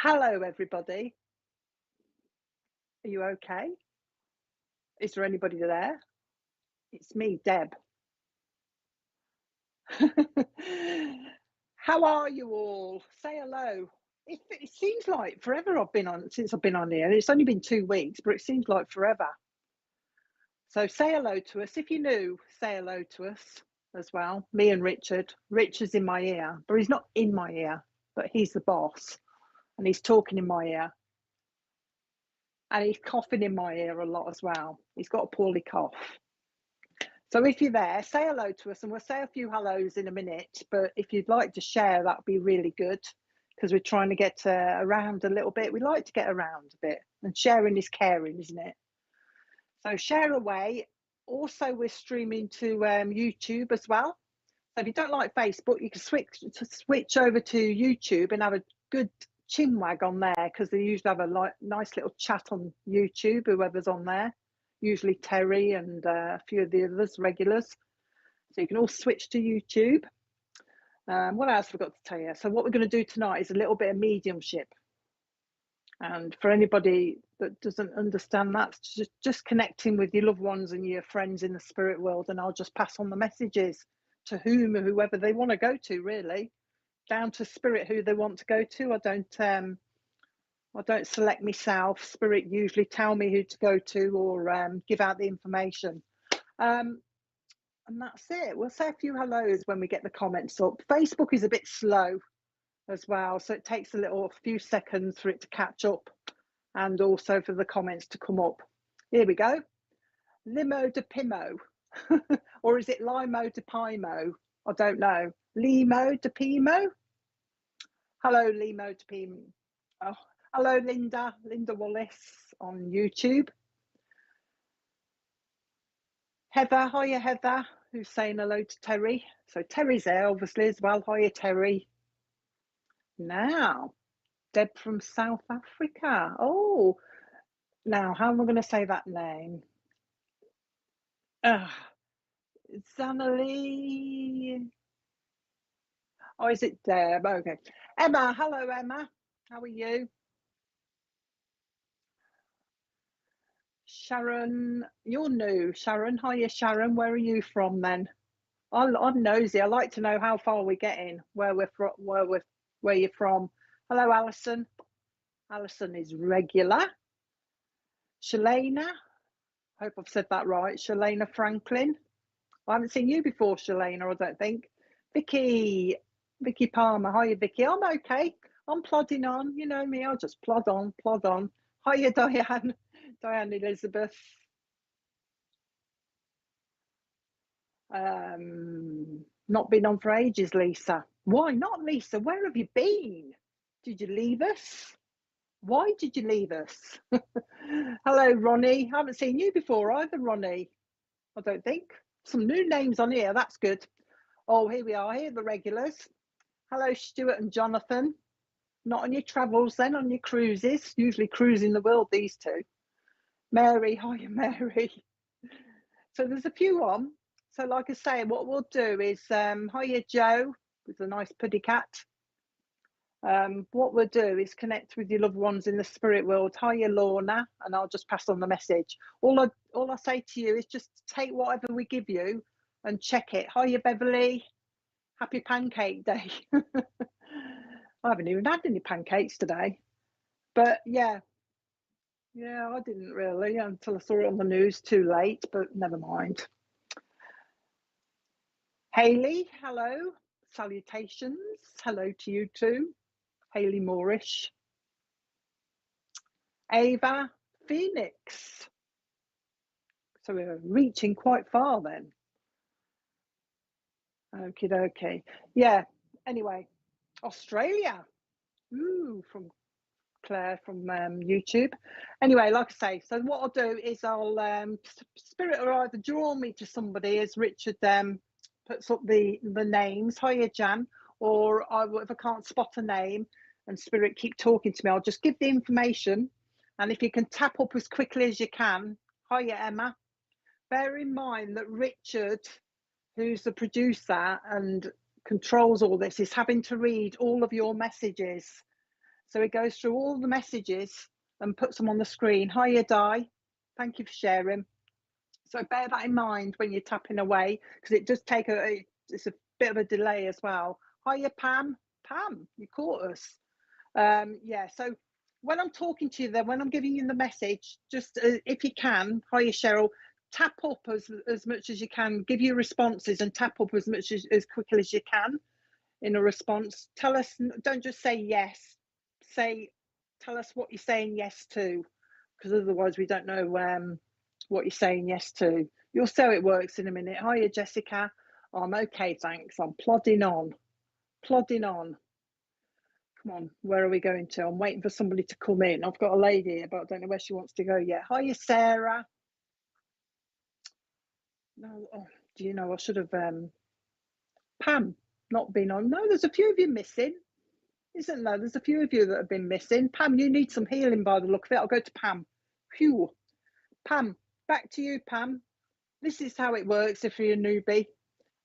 Hello, everybody. Are you okay? Is there anybody there? It's me, Deb. How are you all? Say hello. It seems like forever since I've been on here. It's only been 2 weeks, but it seems like forever. So say hello to us. If you're new, say hello to us as well. Me and Richard. Richard's in my ear, but he's not in my ear, but he's the boss and he's talking in my ear. And he's coughing in my ear a lot as well. He's got a poorly cough. So if you're there, say hello to us and we'll say a few hellos in a minute. But if you'd like to share, that'd be really good because we're trying to get around a little bit. We like to get around a bit and sharing is caring, isn't it? So share away. Also, we're streaming to YouTube as well. So if you don't like Facebook, you can switch over to YouTube and have a good chinwag on there because they usually have a nice little chat on YouTube, whoever's on there, usually Terry and a few of the others, regulars. So you can all switch to YouTube. What else have I got to tell you? So what we're going to do tonight is a little bit of mediumship. And for anybody that doesn't understand that, just connecting with your loved ones and your friends in the spirit world, and I'll just pass on the messages to whoever they want to go to, really, down to spirit who they want to go to. I don't select myself. Spirit usually tell me who to go to or give out the information. And that's it. We'll say a few hellos when we get the comments up. Facebook is a bit slow as well, so it takes a few seconds for it to catch up and also for the comments to come up. Here we go. Limo de Pimo. Or is it Limo de Pimo? I don't know. Limo de Pimo? Hello, Limo de Pimo. Oh, hello, Linda Wallace on YouTube. Heather, hiya, Heather, who's saying hello to Terry. So Terry's there, obviously, as well. Hiya, Terry. Now, Deb from South Africa. Oh, now, how am I going to say that name? Zanali. Oh, is it Deb? Okay. Emma, hello, Emma. How are you? Sharon, you're new. Sharon, hiya, Sharon. Where are you from then? I'm nosy. I like to know how far we're getting, where we're from, where you're from. Hello, Alison. Alison is regular. Shalena, hope I've said that right. Shalena Franklin. I haven't seen you before, Shalena, I don't think. Vicky Palmer. Hiya, Vicky. I'm okay. I'm plodding on. You know me, I'll just plod on. Hiya, Diane. Diane Elizabeth. Not been on for ages, Lisa. Why not, Lisa? Where have you been? Did you leave us? Why did you leave us? Hello, Ronnie. I haven't seen you before either, Ronnie. I don't think. Some new names on here. That's good. Oh, here we are. Here are the regulars. Hello, Stuart and Jonathan. Not on your travels then, on your cruises. Usually cruising the world, these two. Mary. Hiya, Mary. So there's a few on. So like I say, what we'll do is, hiya, Joe, with a nice puddy cat. What we'll do is connect with your loved ones in the spirit world. Hiya, Lorna, and I'll just pass on the message. All I say to you is just take whatever we give you and check it. Hiya, Beverly. Happy Pancake Day. I haven't even had any pancakes today. But yeah, I didn't really until I saw it on the news too late, but never mind. Haley, hello. Salutations. Hello to you too. Haley Moorish. Ava Phoenix. So we're reaching quite far then. Okie dokie. Yeah, anyway, Australia. Ooh, from Claire from YouTube. Anyway, like I say, so what I'll do is I'll spirit will either draw me to somebody as Richard puts up the names. Hiya, Jan. Or if I can't spot a name and spirit keep talking to me, I'll just give the information. And if you can tap up as quickly as you can. Hiya, Emma. Bear in mind that Richard, who's the producer and controls all this, is having to read all of your messages. So it goes through all the messages and puts them on the screen. Hiya, Di. Thank you for sharing. So bear that in mind when you're tapping away, because it does take it's a bit of a delay as well. Hiya, Pam. Pam, you caught us. Yeah, so when I'm talking to you then, when I'm giving you the message, just if you can, hiya, Cheryl, tap up as much as you can, give your responses and tap up as much as quickly as you can in a response. Tell us, don't just say yes, tell us what you're saying yes to, because otherwise we don't know what you're saying yes to. You'll see how it works in a minute. Hiya, Jessica. I'm okay, thanks. I'm plodding on. Come on, where are we going to? I'm waiting for somebody to come in. I've got a lady here, but I don't know where she wants to go yet. Hiya, Sarah. No, oh, do you know, I should have, Pam, not been on. No, there's a few of you missing, isn't there? There's a few of you that have been missing. Pam, you need some healing by the look of it. I'll go to Pam. Phew. Pam, back to you, Pam. This is how it works if you're a newbie.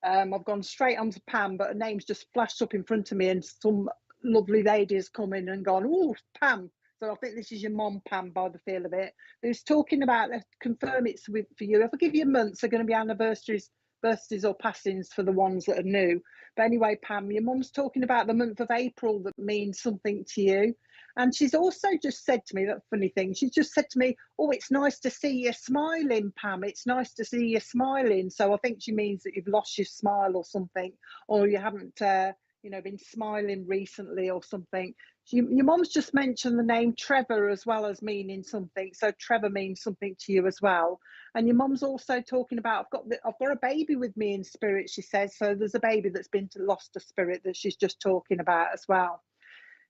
I've gone straight on to Pam, but her name's just flashed up in front of me and some lovely lady has come in and gone, oh, Pam. So I think this is your mom, Pam, by the feel of it. Who's talking about, confirm it's for you. If I give you months, they're going to be anniversaries, birthdays or passings for the ones that are new. But anyway, Pam, your mum's talking about the month of April that means something to you. And she's also just said to me, that funny thing, she's just said to me, oh, it's nice to see you smiling, Pam. It's nice to see you smiling. So I think she means that you've lost your smile or something, or you haven't, been smiling recently or something. Your mum's just mentioned the name Trevor as well as meaning something. So Trevor means something to you as well. And your mum's also talking about, I've got a baby with me in spirit, she says. So there's a baby that's been lost to spirit that she's just talking about as well.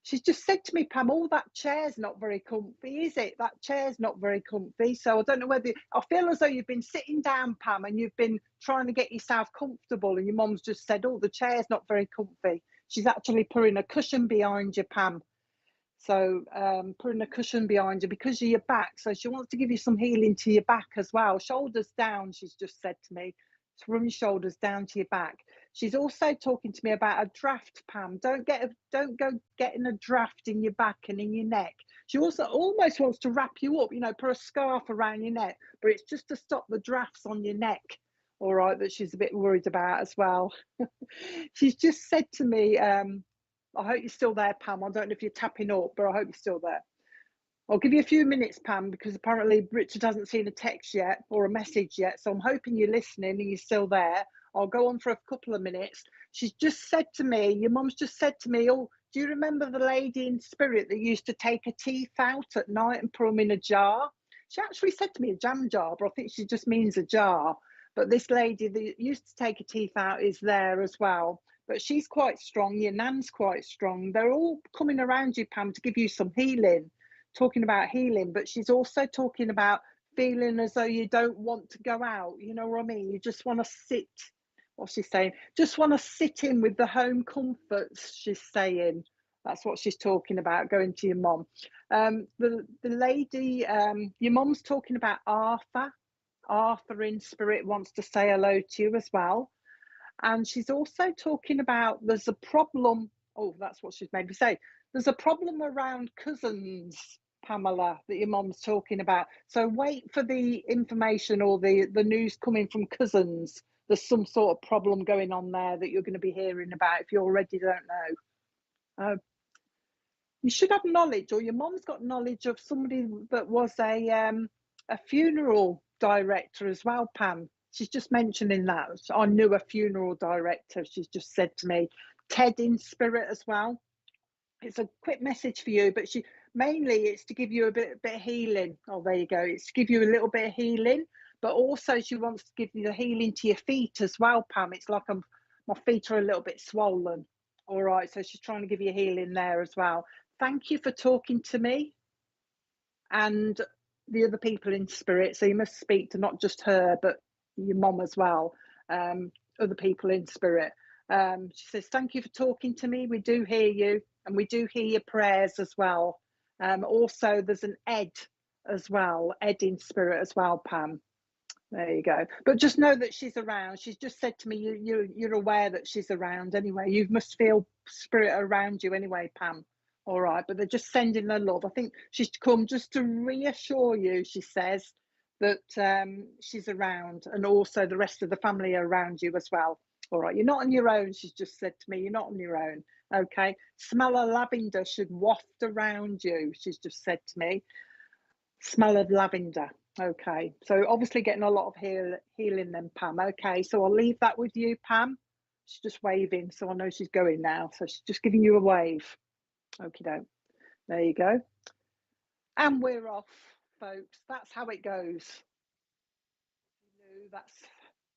She's just said to me, Pam, oh, that chair's not very comfy, is it? That chair's not very comfy. So I don't know whether, I feel as though you've been sitting down, Pam, and you've been trying to get yourself comfortable, and your mum's just said, oh, the chair's not very comfy. She's actually putting a cushion behind you, Pam. So putting a cushion behind you because of your back. So she wants to give you some healing to your back as well. Shoulders down, she's just said to me. To run your shoulders down to your back. She's also talking to me about a draft, Pam. Don't go getting a draft in your back and in your neck. She also almost wants to wrap you up, put a scarf around your neck, but it's just to stop the drafts on your neck. All right, that she's a bit worried about as well. She's just said to me, I hope you're still there, Pam. I don't know if you're tapping up, but I hope you're still there. I'll give you a few minutes, Pam, because apparently Richard hasn't seen a text yet or a message yet. So I'm hoping you're listening and you're still there. I'll go on for a couple of minutes. She's just said to me, your mum's just said to me, oh, do you remember the lady in spirit that used to take her teeth out at night and put them in a jar? She actually said to me a jam jar, but I think she just means a jar. But this lady that used to take her teeth out is there as well. But she's quite strong. Your nan's quite strong. They're all coming around you, Pam, to give you some healing. Talking about healing, but she's also talking about feeling as though you don't want to go out. You know what I mean? You just want to sit. What's she saying? Just want to sit in with the home comforts, she's saying. That's what she's talking about, going to your mum. The lady, your mum's talking about Arthur. Arthur in spirit wants to say hello to you as well. And she's also talking about there's a problem. Oh, that's what she's made me say. There's a problem around cousins, Pamela, that your mum's talking about. So wait for the information or the news coming from cousins. There's some sort of problem going on there that you're going to be hearing about if you already don't know. You should have knowledge, or your mum's got knowledge of somebody that was a funeral director as well, Pam. She's just mentioning that. I knew a funeral director, she's just said to me. Ted in spirit as well. It's a quick message for you, but mainly it's to give you a bit of healing. Oh, there you go. It's to give you a little bit of healing, but also she wants to give you the healing to your feet as well, Pam. It's like my feet are a little bit swollen. All right, so she's trying to give you healing there as well. Thank you for talking to me and the other people in spirit. So you must speak to not just her, but your mum as well, other people in spirit. She says, thank you for talking to me. We do hear you and we do hear your prayers as well. Also, there's an Ed as well, Ed in spirit as well, Pam. There you go. But just know that she's around. She's just said to me, you're aware that she's around anyway. You must feel spirit around you anyway, Pam. All right, but they're just sending her love. I think she's come just to reassure you, she says, that she's around, and also the rest of the family are around you as well. All right, you're not on your own, she's just said to me, you're not on your own. Okay, smell of lavender should waft around you, she's just said to me. Smell of lavender. Okay, so obviously getting a lot of healing then, Pam. Okay, so I'll leave that with you, Pam. She's just waving, so I know she's going now. So she's just giving you a wave. Okie doke. There you go. And we're off, folks. That's how it goes. That's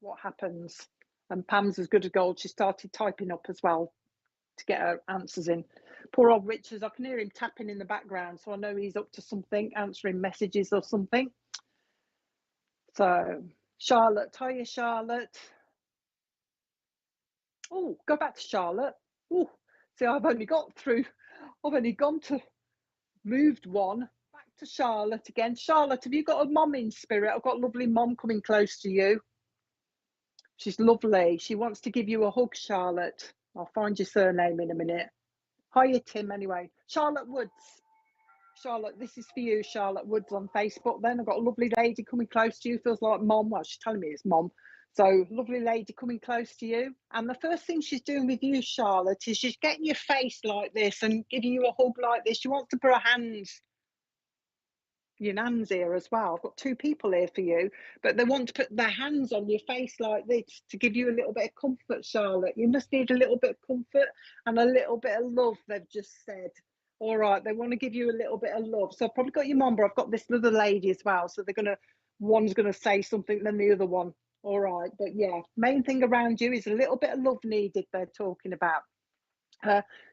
what happens. And Pam's as good as gold. She started typing up as well to get her answers in. Poor old Richards, I can hear him tapping in the background, so I know he's up to something, answering messages or something. So, Charlotte, hiya, Charlotte. Oh, go back to Charlotte. Oh, see, I've only gone to moved one. Back to Charlotte again. Charlotte, have you got a mom in spirit? I've got a lovely mom coming close to you. She's lovely. She wants to give you a hug, Charlotte. I'll find your surname in a minute. Hiya, Tim, anyway. Charlotte Woods. Charlotte, this is for you, Charlotte Woods on Facebook then. I've got a lovely lady coming close to you. Feels like mom. Well, she's telling me it's mom. So, lovely lady coming close to you. And the first thing she's doing with you, Charlotte, is she's getting your face like this and giving you a hug like this. She wants to put her hands, your nan's here as well. I've got two people here for you, but they want to put their hands on your face like this to give you a little bit of comfort, Charlotte. You must need a little bit of comfort and a little bit of love, they've just said. All right, they want to give you a little bit of love. So I've probably got your mum, but I've got this other lady as well. So one's gonna say something, then the other one. All right, but yeah, main thing around you is a little bit of love needed, they're talking about.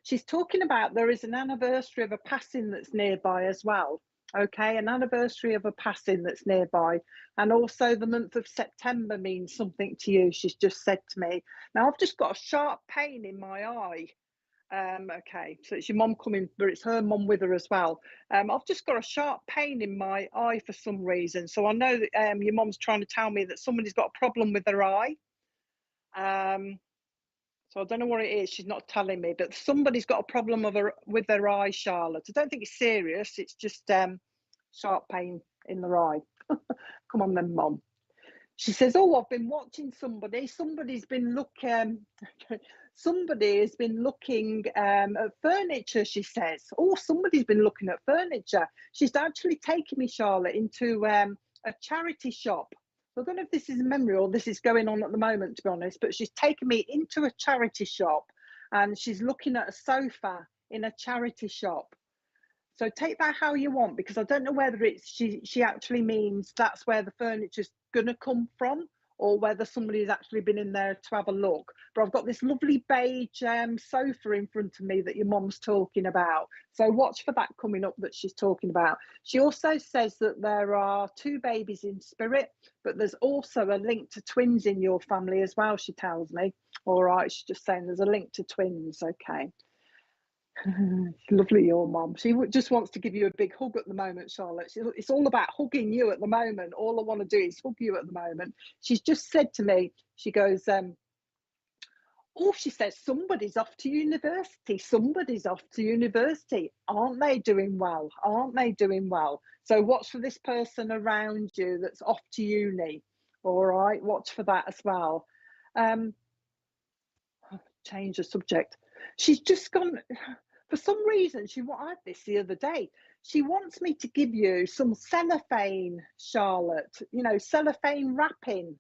She's talking about there is an anniversary of a passing that's nearby as well. Okay, an anniversary of a passing that's nearby. And also the month of September means something to you, she's just said to me. Now, I've just got a sharp pain in my eye. Okay, so it's your mum coming, but it's her mum with her as well. I've just got a sharp pain in my eye for some reason. So I know that your mum's trying to tell me that somebody's got a problem with their eye. So I don't know what it is. She's not telling me, but somebody's got a problem with their eye, Charlotte. I don't think it's serious. It's just sharp pain in their eye. Come on then, Mum. She says, oh, I've been watching somebody. Somebody has been looking at furniture, she says. Oh, somebody's been looking at furniture. She's actually taken me, Charlotte, into a charity shop. I don't know if this is a memory or this is going on at the moment, to be honest, but she's taken me into a charity shop and she's looking at a sofa in a charity shop. So take that how you want, because I don't know whether it's she actually means that's where the furniture's going to come from, or whether somebody's actually been in there to have a look. But I've got this lovely beige sofa in front of me that your mum's talking about. So watch for that coming up that she's talking about. She also says that there are 2 babies in spirit, but there's also a link to twins in your family as well, she tells me. All right, she's just saying there's a link to twins. Okay. Lovely, your mum. She just wants to give you a big hug at the moment, Charlotte. It's all about hugging you at the moment. All I want to do is hug you at the moment. She's just said to me, she goes, oh, she says, somebody's off to university. Somebody's off to university. Aren't they doing well? Aren't they doing well? So watch for this person around you that's off to uni. All right, watch for that as well. Change the subject. She's just gone. For some reason, I had this the other day. She wants me to give you some cellophane, Charlotte, cellophane wrapping.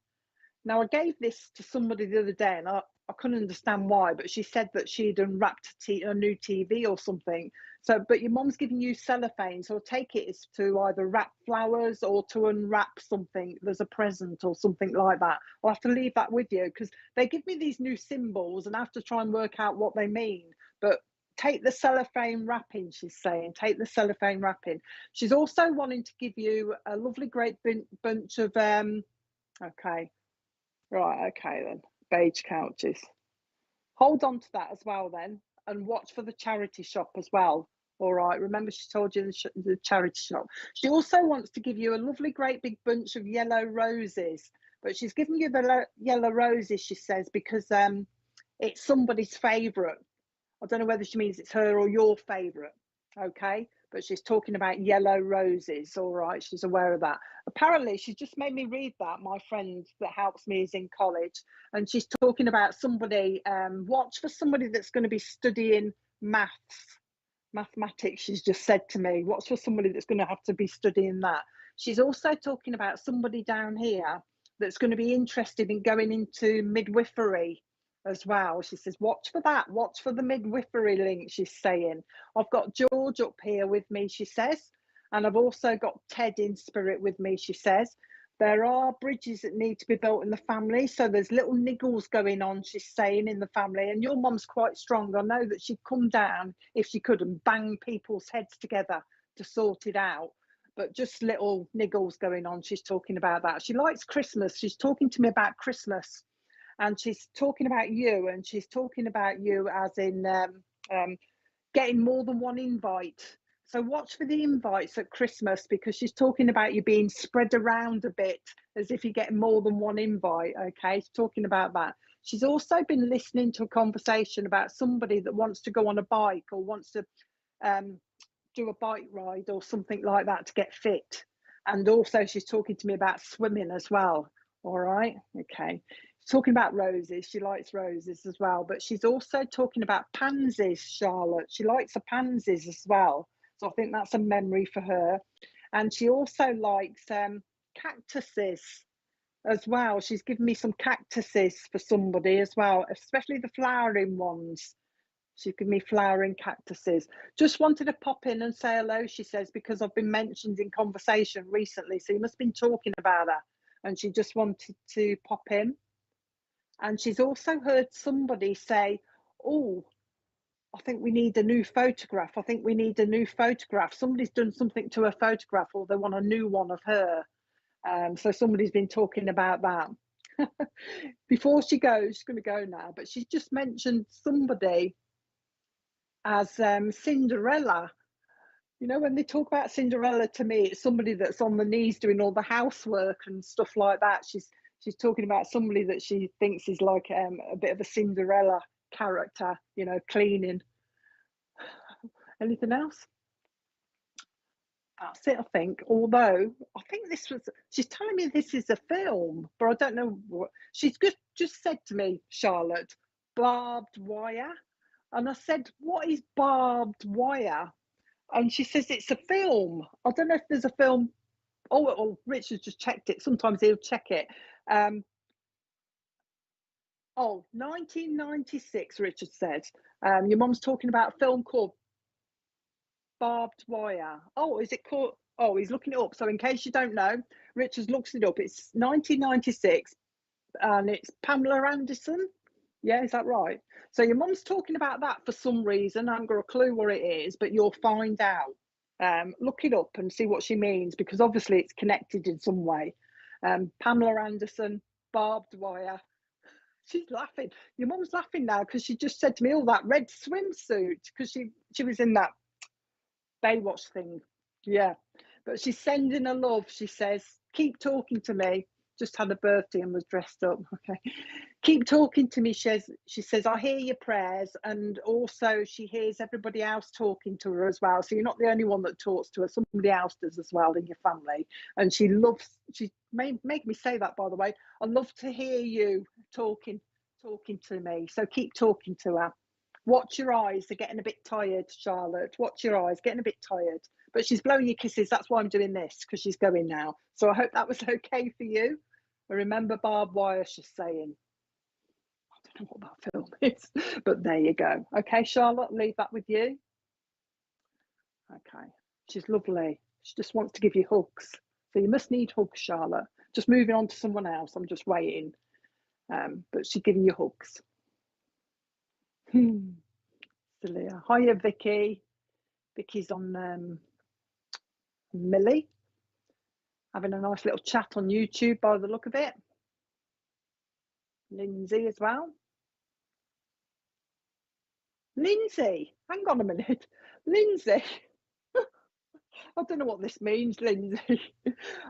Now, I gave this to somebody the other day and I couldn't understand why, but she said that she'd unwrapped a new TV or something. So, but your mum's giving you cellophane, so I'll take it as to either wrap flowers or to unwrap something. There's a present or something like that. I'll have to leave that with you because they give me these new symbols and I have to try and work out what they mean. But take the cellophane wrapping, she's saying. Take the cellophane wrapping. She's also wanting to give you a lovely, great bunch of, okay. Right, okay then. Beige couches. Hold on to that as well then, and watch for the charity shop as well. All right, remember she told you the charity shop. She also wants to give you a lovely, great big bunch of yellow roses, but she's giving you the yellow roses, she says, because it's somebody's favourite. I don't know whether she means it's her or your favourite. okay? But she's talking about yellow roses, all right? She's aware of that. Apparently, she's just made me read that. My friend that helps me is in college, and she's talking about somebody, watch for somebody that's going to be studying mathematics. She's just said to me, watch for somebody that's going to have to be studying that. She's also talking about somebody down here that's going to be interested in going into midwifery as well. She says, watch for that, watch for the midwifery link, she's saying. I've got George up here with me, she says, and I've also got Ted in spirit with me, she says. There are bridges that need to be built in the family, so there's little niggles going on, she's saying, in the family. And your mum's quite strong. I know that she'd come down if she could and bang people's heads together to sort it out, but just little niggles going on. She's talking about that. She likes Christmas. She's talking to me about Christmas, and she's talking about you, and she's talking about you as in getting more than one invite. So watch for the invites at Christmas, because she's talking about you being spread around a bit as if you're getting more than one invite, okay? She's talking about that. She's also been listening to a conversation about somebody that wants to go on a bike or wants to do a bike ride or something like that to get fit. And also she's talking to me about swimming as well, all right? Okay. She's talking about roses. She likes roses as well, but she's also talking about pansies, Charlotte. She likes the pansies as well. So I think that's a memory for her. And she also likes cactuses as well. She's given me some cactuses for somebody as well, especially the flowering ones. She's given me flowering cactuses. Just wanted to pop in and say hello, she says, because I've been mentioned in conversation recently. So you must have been talking about her. And she just wanted to pop in. And she's also heard somebody say, oh, I think we need a new photograph. I think we need a new photograph. Somebody's done something to her photograph, or they want a new one of her. So somebody's been talking about that. Before she goes, she's going to go now, but she's just mentioned somebody as Cinderella. You know, when they talk about Cinderella, to me, it's somebody that's on the knees doing all the housework and stuff like that. She's talking about somebody that she thinks is like a bit of a Cinderella character, you know, cleaning. Anything else? That's it, I think. Although I think this was, she's telling me this is a film, but I don't know what. She's just said to me, Charlotte, barbed wire. And I said, what is barbed wire? And she says it's a film. I don't know if there's a film. Oh, Richard just checked it. Sometimes he'll check it. 1996, Richard said. Your mum's talking about a film called Barbed Wire. Oh, is it called? Oh, he's looking it up. So in case you don't know, Richard looks it up. It's 1996, and it's Pamela Anderson. Yeah, is that right? So your mum's talking about that for some reason. I haven't got a clue what it is, but you'll find out. Look it up and see what she means, because obviously it's connected in some way. Pamela Anderson, barbed wire. She's laughing. Your mum's laughing now because she just said to me, "Oh, that red swimsuit," because she was in that Baywatch thing. Yeah, but she's sending her love. She says, "Keep talking to me." Just had a birthday and was dressed up. Okay, keep talking to me. She says, "I hear your prayers," and also she hears everybody else talking to her as well. So you're not the only one that talks to her. Somebody else does as well in your family. And she loves. She made me say that, by the way. I love to hear you talking to me. So keep talking to her. Watch your eyes, they're getting a bit tired, Charlotte. Watch your eyes, getting a bit tired. But she's blowing you kisses. That's why I'm doing this, because she's going now. So I hope that was okay for you. But remember barbed wire, she's saying. I don't know what that film is, but there you go. Okay, Charlotte, leave that with you. Okay, she's lovely. She just wants to give you hugs. So you must need hugs, Charlotte. Just moving on to someone else. I'm just waiting. But she's giving you hugs. Celia. Hiya, Vicky. Vicky's on Millie. Having a nice little chat on YouTube by the look of it. Lindsay as well. Lindsay, hang on a minute. Lindsay. I don't know what this means, Lindsay.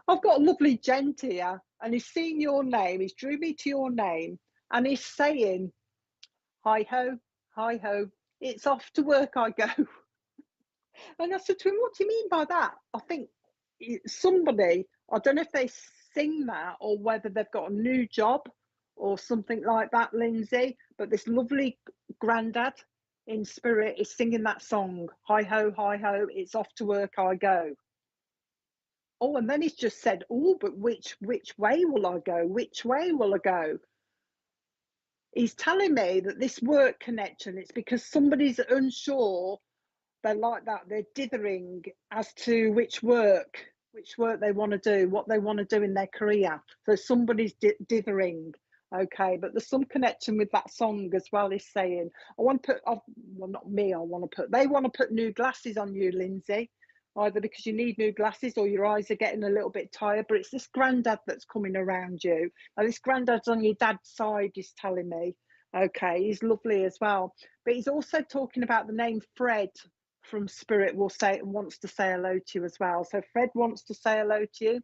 I've got a lovely gent here, and he's seen your name. He's drew me to your name, and he's saying, hi ho, it's off to work I go. And I said to him, "What do you mean by that?" I think somebody, I don't know if they sing that or whether they've got a new job or something like that, Lindsay. But this lovely granddad in spirit is singing that song, "Hi ho, it's off to work I go." Oh, and then he's just said, "Oh, but which way will I go? Which way will I go?" He's telling me that this work connection, it's because somebody's unsure. They're like that. They're dithering as to which work they want to do, what they want to do in their career. So somebody's dithering. Okay, but there's some connection with that song as well. Is saying, I want to put, well, not me. They want to put new glasses on you, Lindsay, either because you need new glasses or your eyes are getting a little bit tired. But it's this granddad that's coming around you. And this granddad's on your dad's side. He's telling me. Okay, he's lovely as well. But he's also talking about the name Fred from Spirit wants to say hello to you as well. So Fred wants to say hello to you,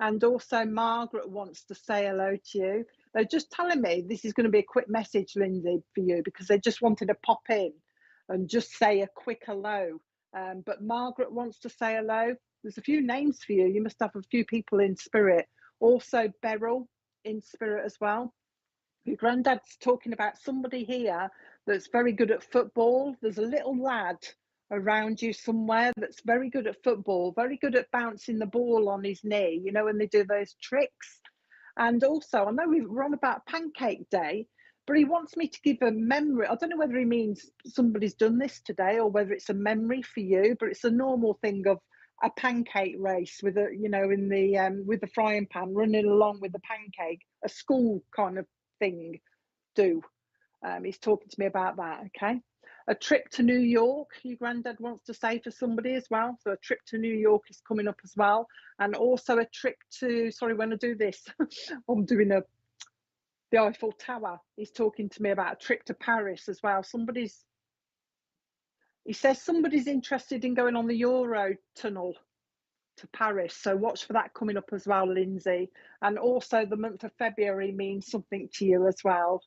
and also Margaret wants to say hello to you. They're just telling me this is going to be a quick message, Lindsay, for you, because they just wanted to pop in and just say a quick hello. But Margaret wants to say hello. There's a few names for you. You must have a few people in spirit. Also Beryl in spirit as well. Your granddad's talking about somebody here that's very good at football. There's a little lad around you somewhere that's very good at football, very good at bouncing the ball on his knee, you know, when they do those tricks. And also, I know we're on about Pancake Day, but he wants me to give a memory. I don't know whether he means somebody's done this today or whether it's a memory for you, but it's a normal thing of a pancake race with a, you know, in the with the frying pan running along with the pancake, a school kind of thing. He's talking to me about that. Okay, a trip to New York, your granddad wants to say for somebody as well. So a trip to New York is coming up as well, and also a trip to, sorry, when I do this I'm doing the Eiffel Tower. He's talking to me about a trip to Paris as well. He says somebody's interested in going on the Euro tunnel to Paris, so watch for that coming up as well, Lindsay. And also the month of February means something to you as well.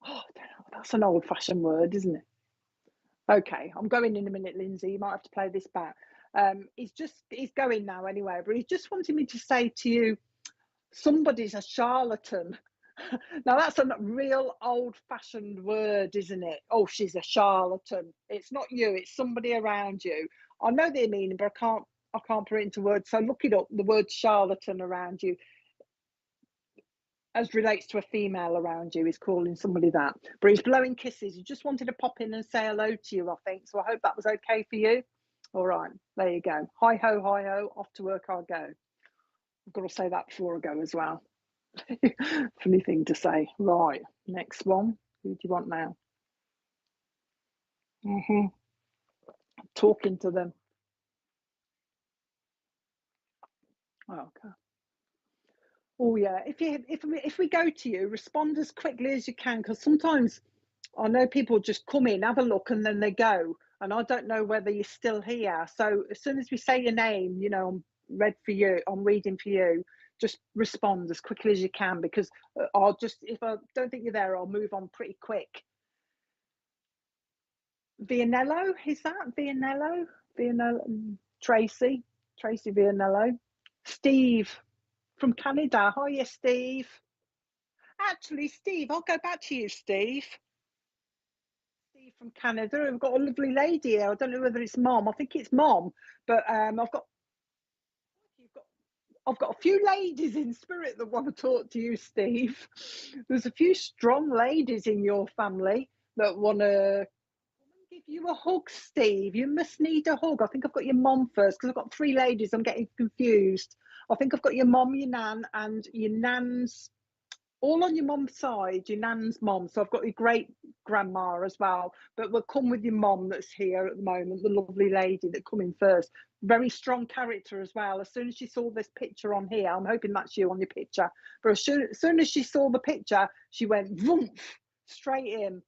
Oh, that's an old-fashioned word, isn't it? Okay, I'm going in a minute, Lindsay. You might have to play this back. He's going now anyway, but he just wanted me to say to you, somebody's a charlatan. Now that's a real old-fashioned word, isn't it? Oh, she's a charlatan. It's not you, it's somebody around you. I know their meaning, but I can't put it into words. So look it up, the word charlatan around you. As relates to a female around you, he's calling somebody that. But he's blowing kisses. He just wanted to pop in and say hello to you, I think. So I hope that was okay for you. All right, there you go. Hi ho, off to work I go. I've got to say that before I go as well. Funny thing to say. Right, next one. Who do you want now? Talking to them. Oh, okay. Oh yeah. If we go to you, respond as quickly as you can, because sometimes I know people just come in, have a look, and then they go, and I don't know whether you're still here. So as soon as we say your name, you know, I'm reading for you. Just respond as quickly as you can, because if I don't think you're there, I'll move on pretty quick. Vianello, is that Vianello? Vianello, Tracy Vianello, Steve from Canada. Hiya, Steve. Actually, Steve, I'll go back to you, Steve. Steve from Canada. We've got a lovely lady here. I don't know whether it's mom. I think it's mom, but I've got a few ladies in spirit that want to talk to you, Steve. There's a few strong ladies in your family that want to give you a hug, Steve. You must need a hug. I think I've got your mom first, because I've got three ladies. I'm getting confused. I think I've got your mom, your nan, and your nan's all on your mum's side, your nan's mom. So I've got your great grandma as well. But we'll come with your mom that's here at the moment, the lovely lady that come in first. Very strong character as well. As soon as she saw this picture on here, I'm hoping that's you on your picture. But as soon as she saw the picture, she went vroom, straight in.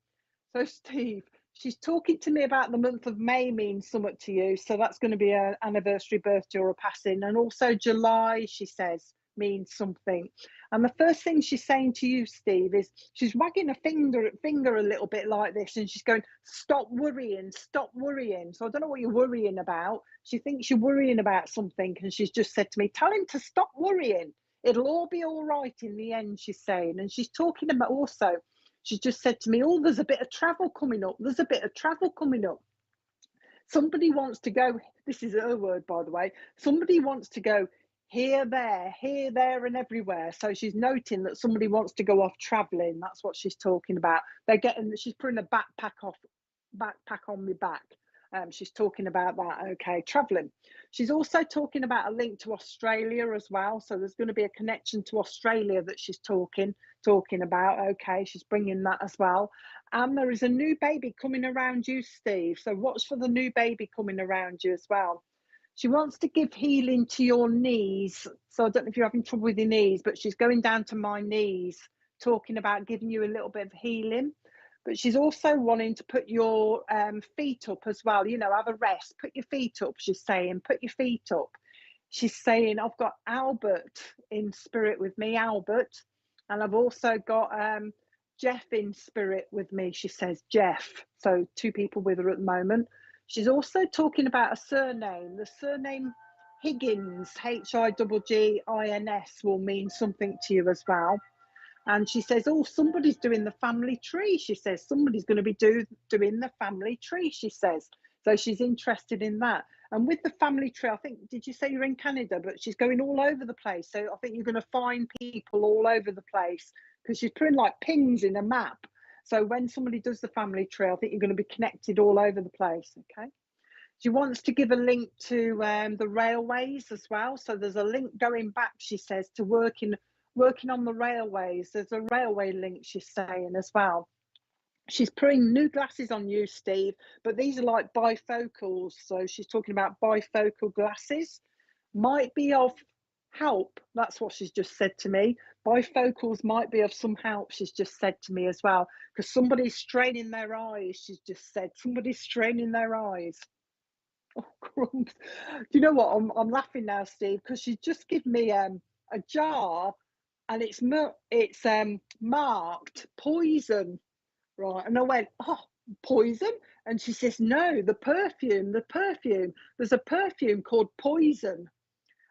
So Steve, she's talking to me about the month of May means somewhat to you. So that's going to be an anniversary, birthday, or a passing. And also July, she says. means something. And the first thing she's saying to you, Steve, is she's wagging a finger a little bit like this, and she's going, stop worrying, stop worrying. So I don't know what you're worrying about. She thinks you're worrying about something, and she's just said to me, tell him to stop worrying. It'll all be all right in the end, she's saying. And she's talking about also, she's just said to me, oh, there's a bit of travel coming up. There's a bit of travel coming up. Somebody wants to go, this is her word, by the way, somebody wants to go here, there, and everywhere. So she's noting that somebody wants to go off traveling. That's what she's talking about. She's putting a backpack on my back. She's talking about that. Okay, traveling. She's also talking about a link to Australia as well. So there's going to be a connection to Australia that she's talking about. Okay, she's bringing that as well. And there is a new baby coming around you, Steve. So watch for the new baby coming around you as well. She wants to give healing to your knees. So I don't know if you're having trouble with your knees, but she's going down to my knees, talking about giving you a little bit of healing. But she's also wanting to put your feet up as well. You know, have a rest. Put your feet up, she's saying. Put your feet up. She's saying, I've got Albert in spirit with me, Albert. And I've also got Jeff in spirit with me, she says, Jeff. So 2 people with her at the moment. She's also talking about a surname. The surname Higgins, Higgins, will mean something to you as well. And she says, oh, somebody's doing the family tree. She says, somebody's going to be doing the family tree, she says. So she's interested in that. And with the family tree, I think, did you say you're in Canada? But she's going all over the place. So I think you're going to find people all over the place because she's putting like pins in a map. So when somebody does the family tree, I think you're going to be connected all over the place, okay? She wants to give a link to the railways as well. So there's a link going back, she says, to working on the railways. There's a railway link, she's saying as well. She's putting new glasses on you, Steve, but these are like bifocals. So she's talking about bifocal glasses. Might be of help. That's what she's just said to me. Bifocals might be of some help, she's just said to me as well, because somebody's straining their eyes, she's just said. Somebody's straining their eyes. Oh, crumbs. Do you know what? I'm laughing now, Steve, because she's just given me a jar and it's marked poison. Right. And I went, oh, poison? And she says, no, the perfume. There's a perfume called Poison.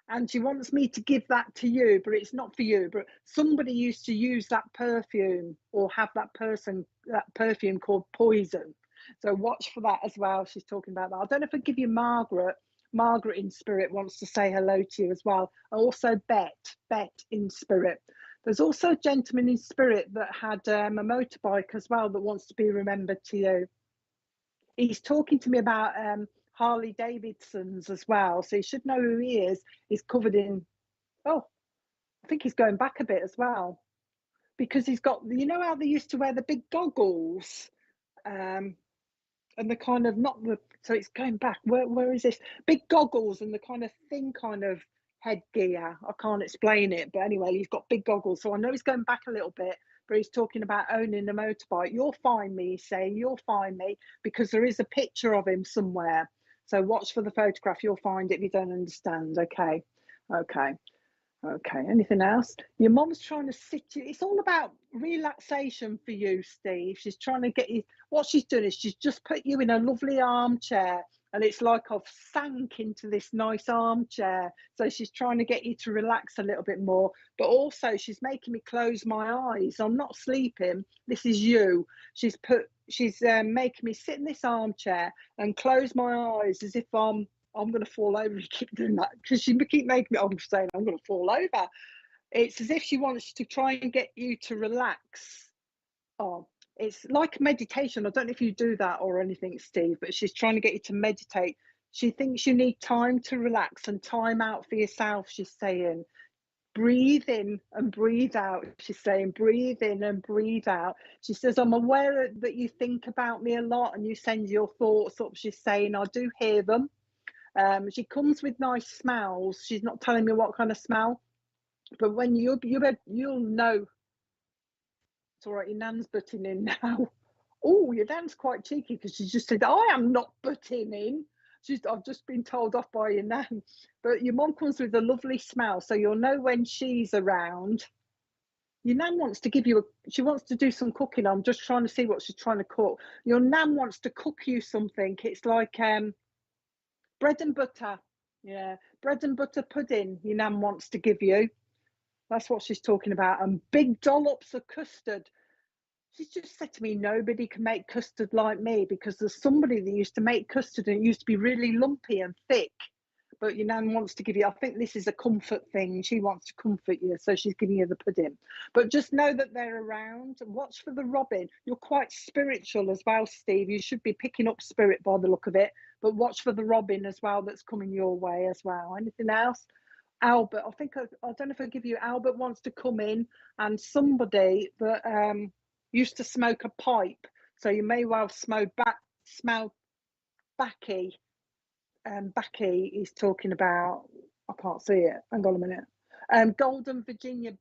And she wants me to give that to you, but it's not for you. But somebody used to use that perfume or have that perfume called Poison. So watch for that as well. She's talking about that. I don't know if I give you Margaret. Margaret in spirit wants to say hello to you as well. Also Bet in spirit. There's also a gentleman in spirit that had a motorbike as well that wants to be remembered to you. He's talking to me about Harley Davidsons as well. So you should know who he is. He's covered in, oh, I think he's going back a bit as well. Because he's got, you know how they used to wear the big goggles? And the kind of, not the, so it's going back. Where is this? Big goggles and the kind of thin kind of headgear. I can't explain it, but anyway, he's got big goggles. So I know he's going back a little bit, but he's talking about owning a motorbike. You'll find me, he's saying, you'll find me, because there is a picture of him somewhere. So watch for the photograph. You'll find it if you don't understand. Okay. Anything else? Your mom's trying to sit you. It's all about relaxation for you, Steve. She's trying to get you. What she's doing is she's just put you in a lovely armchair, and it's like I've sank into this nice armchair. So she's trying to get you to relax a little bit more, but also she's making me close my eyes. I'm not sleeping. This is you. She's making me sit in this armchair and close my eyes as if I'm going to fall over. You keep doing that because she keep making me, I'm saying I'm going to fall over. It's as if she wants to try and get you to relax. Oh, it's like meditation. I don't know if you do that or anything, Steve, but she's trying to get you to meditate. She thinks you need time to relax and time out for yourself, she's saying. Breathe in and breathe out. She's saying, breathe in and breathe out. She says, I'm aware that you think about me a lot and you send your thoughts up. She's saying, I do hear them. She comes with nice smells. She's not telling me what kind of smell, but when you'll know. It's all right, your nan's butting in now. Oh, your nan's quite cheeky because she just said, I am not butting in. I've just been told off by your nan. But your mum comes with a lovely smell, so you'll know when she's around. Your nan wants to give you she wants to do some cooking. I'm just trying to see what she's trying to cook. Your nan wants to cook you something. It's like bread and butter. Yeah, bread and butter pudding your nan wants to give you. That's what she's talking about. And big dollops of custard. She's just said to me, nobody can make custard like me, because there's somebody that used to make custard and it used to be really lumpy and thick. But your nan wants to give you, I think this is a comfort thing. She wants to comfort you, so she's giving you the pudding. But just know that they're around. Watch for the robin. You're quite spiritual as well, Steve. You should be picking up spirit by the look of it. But watch for the robin as well that's coming your way as well. Anything else? Albert, I don't know if I give you, Albert wants to come in, and somebody that used to smoke a pipe. So you may well smell Backy. Backy is talking about, I can't see it. Hang on a minute. Golden Virginia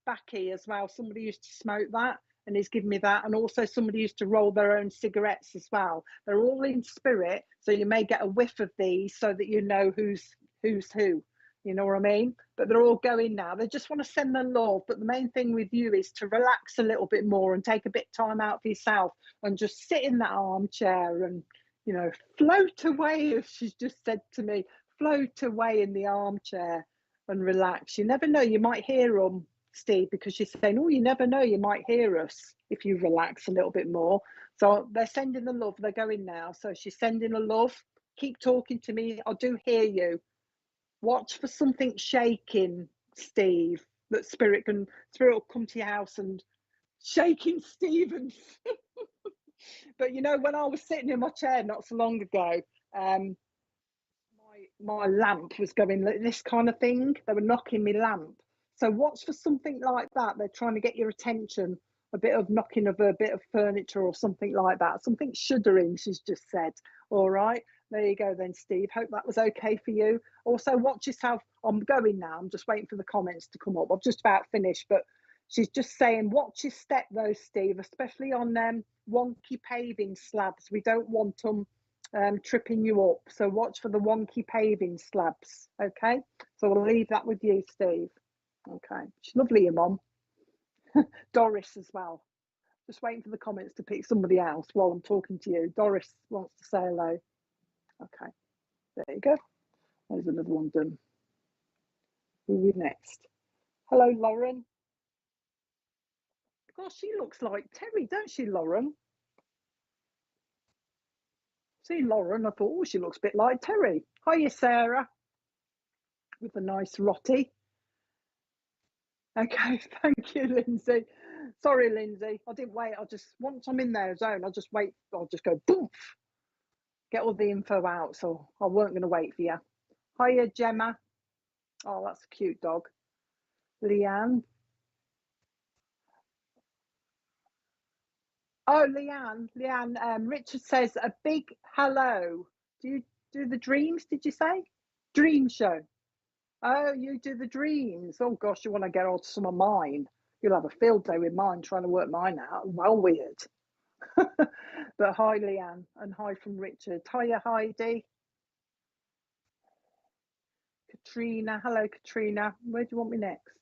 Backy as well. Somebody used to smoke that, and he's given me that. And also somebody used to roll their own cigarettes as well. They're all in spirit, so you may get a whiff of these so that you know who's who. You know what I mean? But they're all going now. They just want to send their love. But the main thing with you is to relax a little bit more and take a bit of time out for yourself and just sit in that armchair and, you know, float away, as she's just said to me, float away in the armchair and relax. You never know, you might hear them, Steve, because she's saying, oh, you never know, you might hear us if you relax a little bit more. So they're sending the love. They're going now. So she's sending a love. Keep talking to me. I do hear you. Watch for something shaking, Steve, that spirit will come to your house and shaking Stevens. But you know, when I was sitting in my chair not so long ago, my lamp was going like this kind of thing. They were knocking me lamp. So watch for something like that. They're trying to get your attention. A bit of knocking of a bit of furniture or something like that. Something shuddering, she's just said. All right. There you go then, Steve. Hope that was okay for you. Also, watch yourself. I'm going now. I'm just waiting for the comments to come up. I've just about finished, but she's just saying, watch your step though, Steve, especially on wonky paving slabs. We don't want them tripping you up. So watch for the wonky paving slabs. Okay. So we'll leave that with you, Steve. Okay. She's lovely, your mum. Doris as well. Just waiting for the comments to pick somebody else while I'm talking to you. Doris wants to say hello. Okay, there you go. There's another one done. Who are we next? Hello, Lauren. Gosh, she looks like Terry, don't she, Lauren? See, Lauren, I thought, oh, she looks a bit like Terry. Hiya, Sarah, with a nice rotty. Okay, thank you, Lindsay. Sorry, Lindsay, I didn't wait. Once I'm in their zone, I'll just wait. I'll just go, boom, get all the info out. So I weren't going to wait for you. Hiya, Gemma. Oh, that's a cute dog. Leanne. Oh, Leanne. Richard says a big hello. Do you do the dreams, did you say? Dream show. Oh, you do the dreams. Oh, gosh, you want to get on to some of mine. You'll have a field day with mine trying to work mine out. Well, weird. But hi, Leanne, and hi from Richard. Hiya, Heidi. Katrina. Hello, Katrina. Where do you want me next?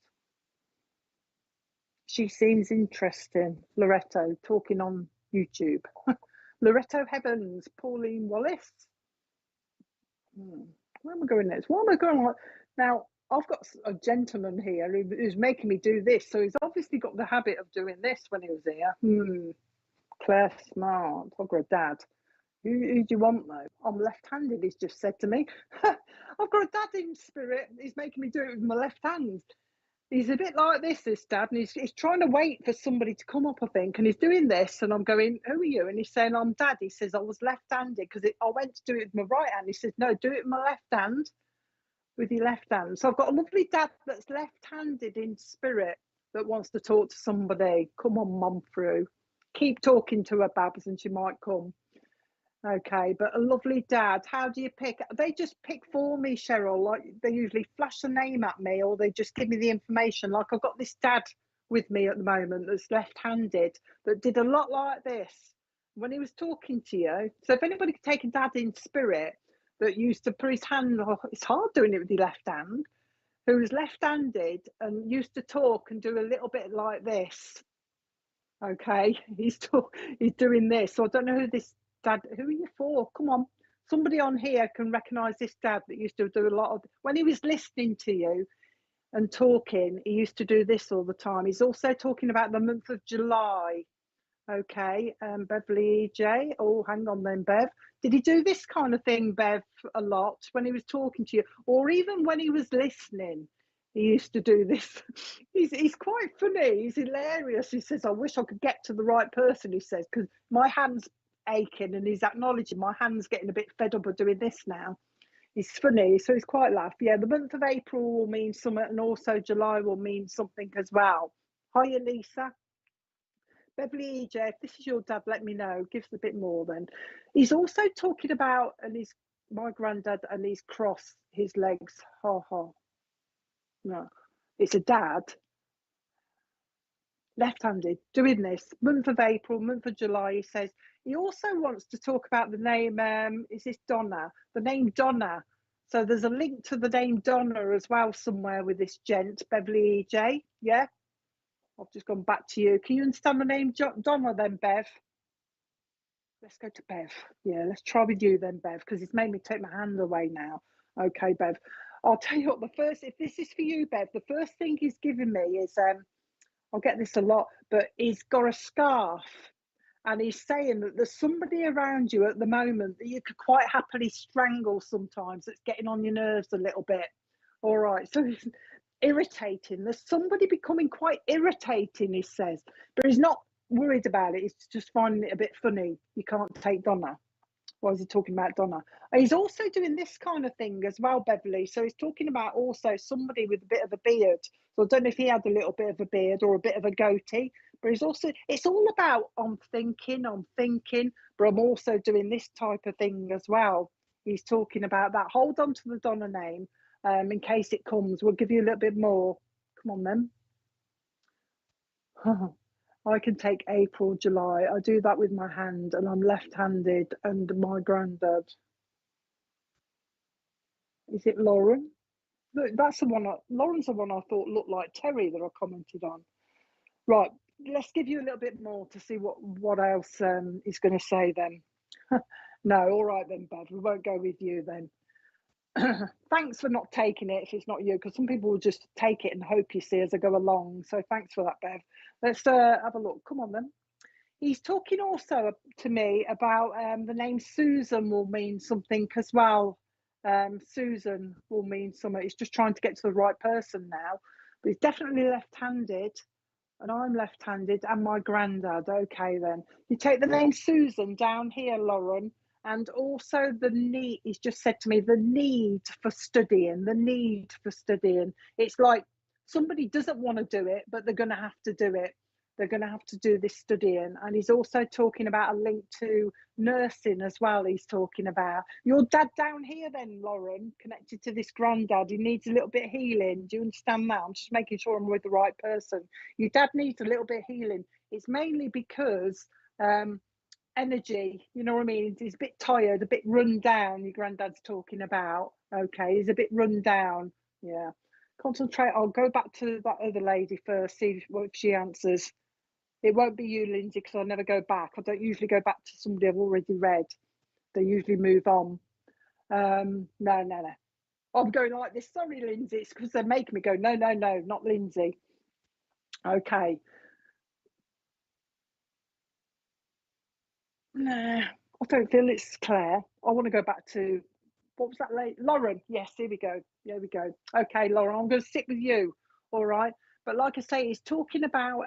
She seems interesting. Loretto, talking on YouTube. Loretto Heavens, Pauline Wallace. Where am I going next? What am I going on? Now, I've got a gentleman here who's making me do this. So he's obviously got the habit of doing this when he was here. Claire Smart. I've got a dad. Who do you want though? I'm left-handed, he's just said to me. I've got a dad in spirit. He's making me do it with my left hand. He's a bit like this dad, and he's trying to wait for somebody to come up, I think, and he's doing this, and I'm going, who are you? And he's saying, I'm dad. He says, I was left-handed because I went to do it with my right hand. He says, no, do it with my left hand, with your left hand. So I've got a lovely dad that's left-handed in spirit that wants to talk to somebody. Come on, mum, through. Keep talking to her, Babs, and she might come. Okay, but a lovely dad. How do you pick? They just pick for me, Cheryl. Like they usually flash the name at me, or they just give me the information. Like I've got this dad with me at the moment that's left-handed that did a lot like this when he was talking to you. So if anybody could take a dad in spirit, that used to put his hand, oh, it's hard doing it with your left hand, who was left-handed and used to talk and do a little bit like this. Okay, he's doing this. So I don't know who this dad, who are you for? Come on. Somebody on here can recognise this dad that used to do a lot of, when he was listening to you and talking, he used to do this all the time. He's also talking about the month of July. Okay, Beverly EJ. Oh, hang on then, Bev. Did he do this kind of thing, Bev, a lot when he was talking to you? Or even when he was listening, he used to do this. He's quite funny. He's hilarious. He says, I wish I could get to the right person, he says, because my hand's aching, and he's acknowledging my hand's getting a bit fed up of doing this now. He's funny, so he's quite laugh. Yeah, the month of April will mean something, and also July will mean something as well. Hiya, Lisa. Beverly EJ, if this is your dad, let me know. Give us a bit more then. He's also talking about, and he's my granddad, and he's crossed his legs. Ha ha. No, it's a dad, left-handed, doing this. Month of April, month of July, he says. He also wants to talk about the name, is this Donna? The name Donna. So there's a link to the name Donna as well somewhere with this gent, Beverly EJ. Yeah? I've just gone back to you. Can you understand the name Donna then, Bev? Let's go to Bev. Yeah, let's try with you then, Bev, because it's made me take my hand away now. Okay, Bev. I'll tell you what, the first, if this is for you, Bev, the first thing he's given me is, I'll get this a lot, but he's got a scarf, and he's saying that there's somebody around you at the moment that you could quite happily strangle sometimes, that's getting on your nerves a little bit. All right, so he's irritating. There's somebody becoming quite irritating, he says, but he's not worried about it. He's just finding it a bit funny. You can't take Donna. Why is he talking about Donna? He's also doing this kind of thing as well, Beverly. So he's talking about also somebody with a bit of a beard. So I don't know if he had a little bit of a beard or a bit of a goatee, but he's also, it's all about I'm thinking, but I'm also doing this type of thing as well. He's talking about that. Hold on to the Donna name in case it comes. We'll give you a little bit more. Come on then. I can take April, July. I do that with my hand, and I'm left-handed, and my granddad. Is it Lauren? Look, that's the one. Lauren's the one I thought looked like Terry that I commented on. Right, let's give you a little bit more to see what else he's going to say then. No, all right then, Bev. We won't go with you then. Thanks for not taking it if it's not you, because some people will just take it and hope you see as I go along. So thanks for that, Bev. Let's have a look. Come on then. He's talking also to me about the name Susan will mean something as well. Susan will mean something. He's just trying to get to the right person now. But he's definitely left-handed, and I'm left-handed, and my granddad. Okay then. You take the name Susan down here, Lauren. And also the need, he's just said to me, the need for studying, It's like somebody doesn't want to do it, but they're going to have to do it. They're going to have to do this studying. And he's also talking about a link to nursing as well. He's talking about your dad down here then, Lauren, connected to this granddad. He needs a little bit of healing. Do you understand that? I'm just making sure I'm with the right person. Your dad needs a little bit of healing. It's mainly because energy, you know what I mean? He's a bit tired, a bit run down. Your granddad's talking about. Okay, he's a bit run down. Yeah. Concentrate. I'll go back to that other lady first, see if she answers. It won't be you, Lindsay, because I never go back. I don't usually go back to somebody I've already read. They usually move on. No. I'm going like this. Sorry, Lindsay. It's because they're making me go, no, not Lindsay. Okay. Nah, I don't feel it's Claire. I want to go back to, what was that lady? Lauren. Yes, here we go. There we go. Okay, Lauren, I'm going to stick with you. All right. But like I say, he's talking about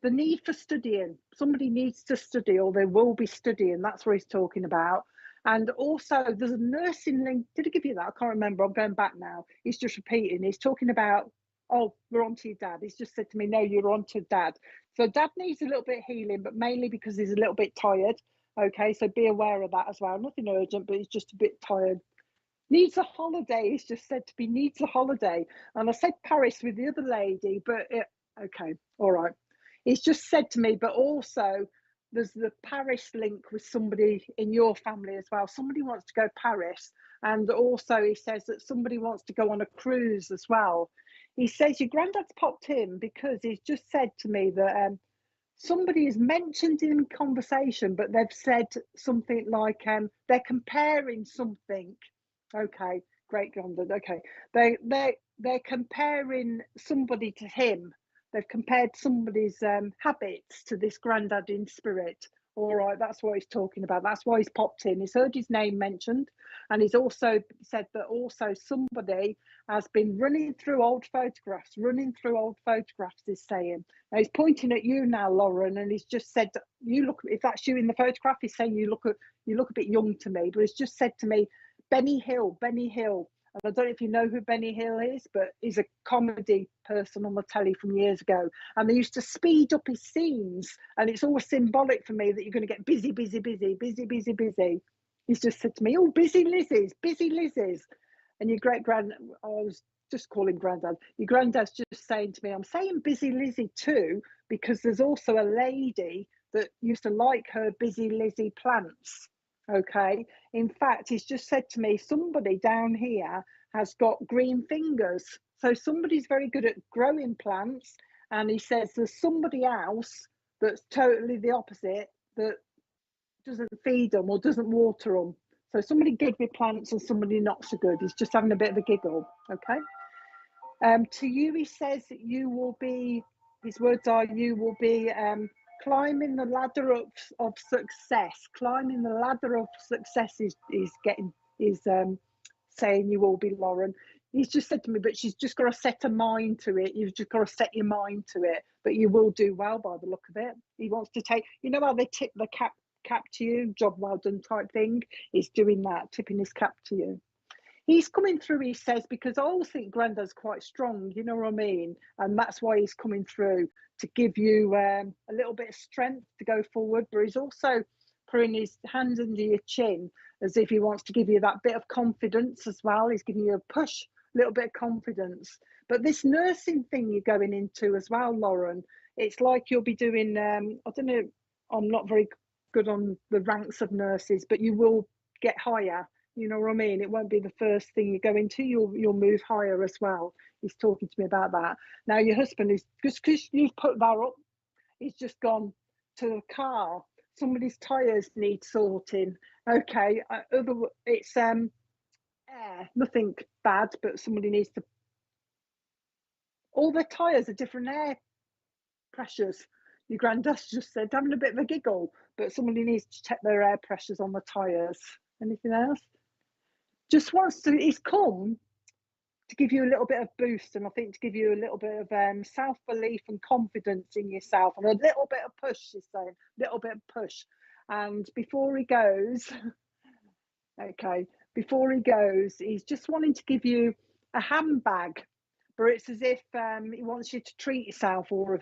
the need for studying. Somebody needs to study, or they will be studying. That's what he's talking about. And also, there's a nursing link. Did I give you that? I can't remember. I'm going back now. He's just repeating. He's talking about, oh, we're on to your dad. He's just said to me, no, you're on to dad. So dad needs a little bit of healing, but mainly because he's a little bit tired. Okay, so be aware of that as well. Nothing urgent, but he's just a bit tired. Needs a holiday. He's just said to me, needs a holiday. And I said Paris with the other lady, but okay, all right. He's just said to me, but also there's the Paris link with somebody in your family as well. Somebody wants to go Paris, and also he says that somebody wants to go on a cruise as well. He says your granddad's popped in because he's just said to me that somebody has mentioned in conversation, but they've said something like they're comparing something. Okay, great granddad. Okay, they're comparing somebody to him. They've compared somebody's habits to this granddad in spirit. All right, that's what he's talking about. That's why he's popped in. He's heard his name mentioned, and he's also said that also somebody has been running through old photographs. He's saying. Now he's pointing at you now, Lauren, and he's just said, "You look. If that's you in the photograph, he's saying you look a bit young to me." But he's just said to me, Benny Hill. And I don't know if you know who Benny Hill is, but he's a comedy person on the telly from years ago. And they used to speed up his scenes. And it's always symbolic for me that you're going to get busy. He's just said to me, oh, busy Lizzie's. And your great-grand, I was just calling granddad. Your granddad's just saying to me, I'm saying busy Lizzie too, because there's also a lady that used to like her busy Lizzie plants. Okay, in fact, he's just said to me, somebody down here has got green fingers. So somebody's very good at growing plants. And he says there's somebody else that's totally the opposite, that doesn't feed them or doesn't water them. So somebody good with plants and somebody not so good. He's just having a bit of a giggle. Okay. To you, he says that you will be, his words are, you will be climbing the ladder of success. Climbing the ladder of success is saying you will be, Lauren. He's just said to me, but she's just got to set a mind to it. You've just got to set your mind to it. But you will do well by the look of it. He wants to take, you know how they tip the cap to you, job well done type thing. He's doing that, tipping his cap to you. He's coming through, he says, because I always think Grandad's quite strong, you know what I mean? And that's why he's coming through, to give you a little bit of strength to go forward. But he's also putting his hands under your chin as if he wants to give you that bit of confidence as well. He's giving you a push, a little bit of confidence. But this nursing thing you're going into as well, Lauren, it's like you'll be doing, I don't know, I'm not very good on the ranks of nurses, but you will get higher. You know what I mean? It won't be the first thing you go into. You'll move higher as well. He's talking to me about that. Now your husband is, just because you've put that up, he's just gone to the car. Somebody's tyres need sorting. Okay, it's air, nothing bad, but somebody needs to. All the tyres are different air pressures. Your granddad's just said, having a bit of a giggle, but somebody needs to check their air pressures on the tyres. Anything else? Just wants to, he's come to give you a little bit of boost, and I think to give you a little bit of self-belief and confidence in yourself, and a little bit of push, he's saying, little bit of push. And before he goes, okay, before he goes, he's just wanting to give you a handbag, but it's as if he wants you to treat yourself, or if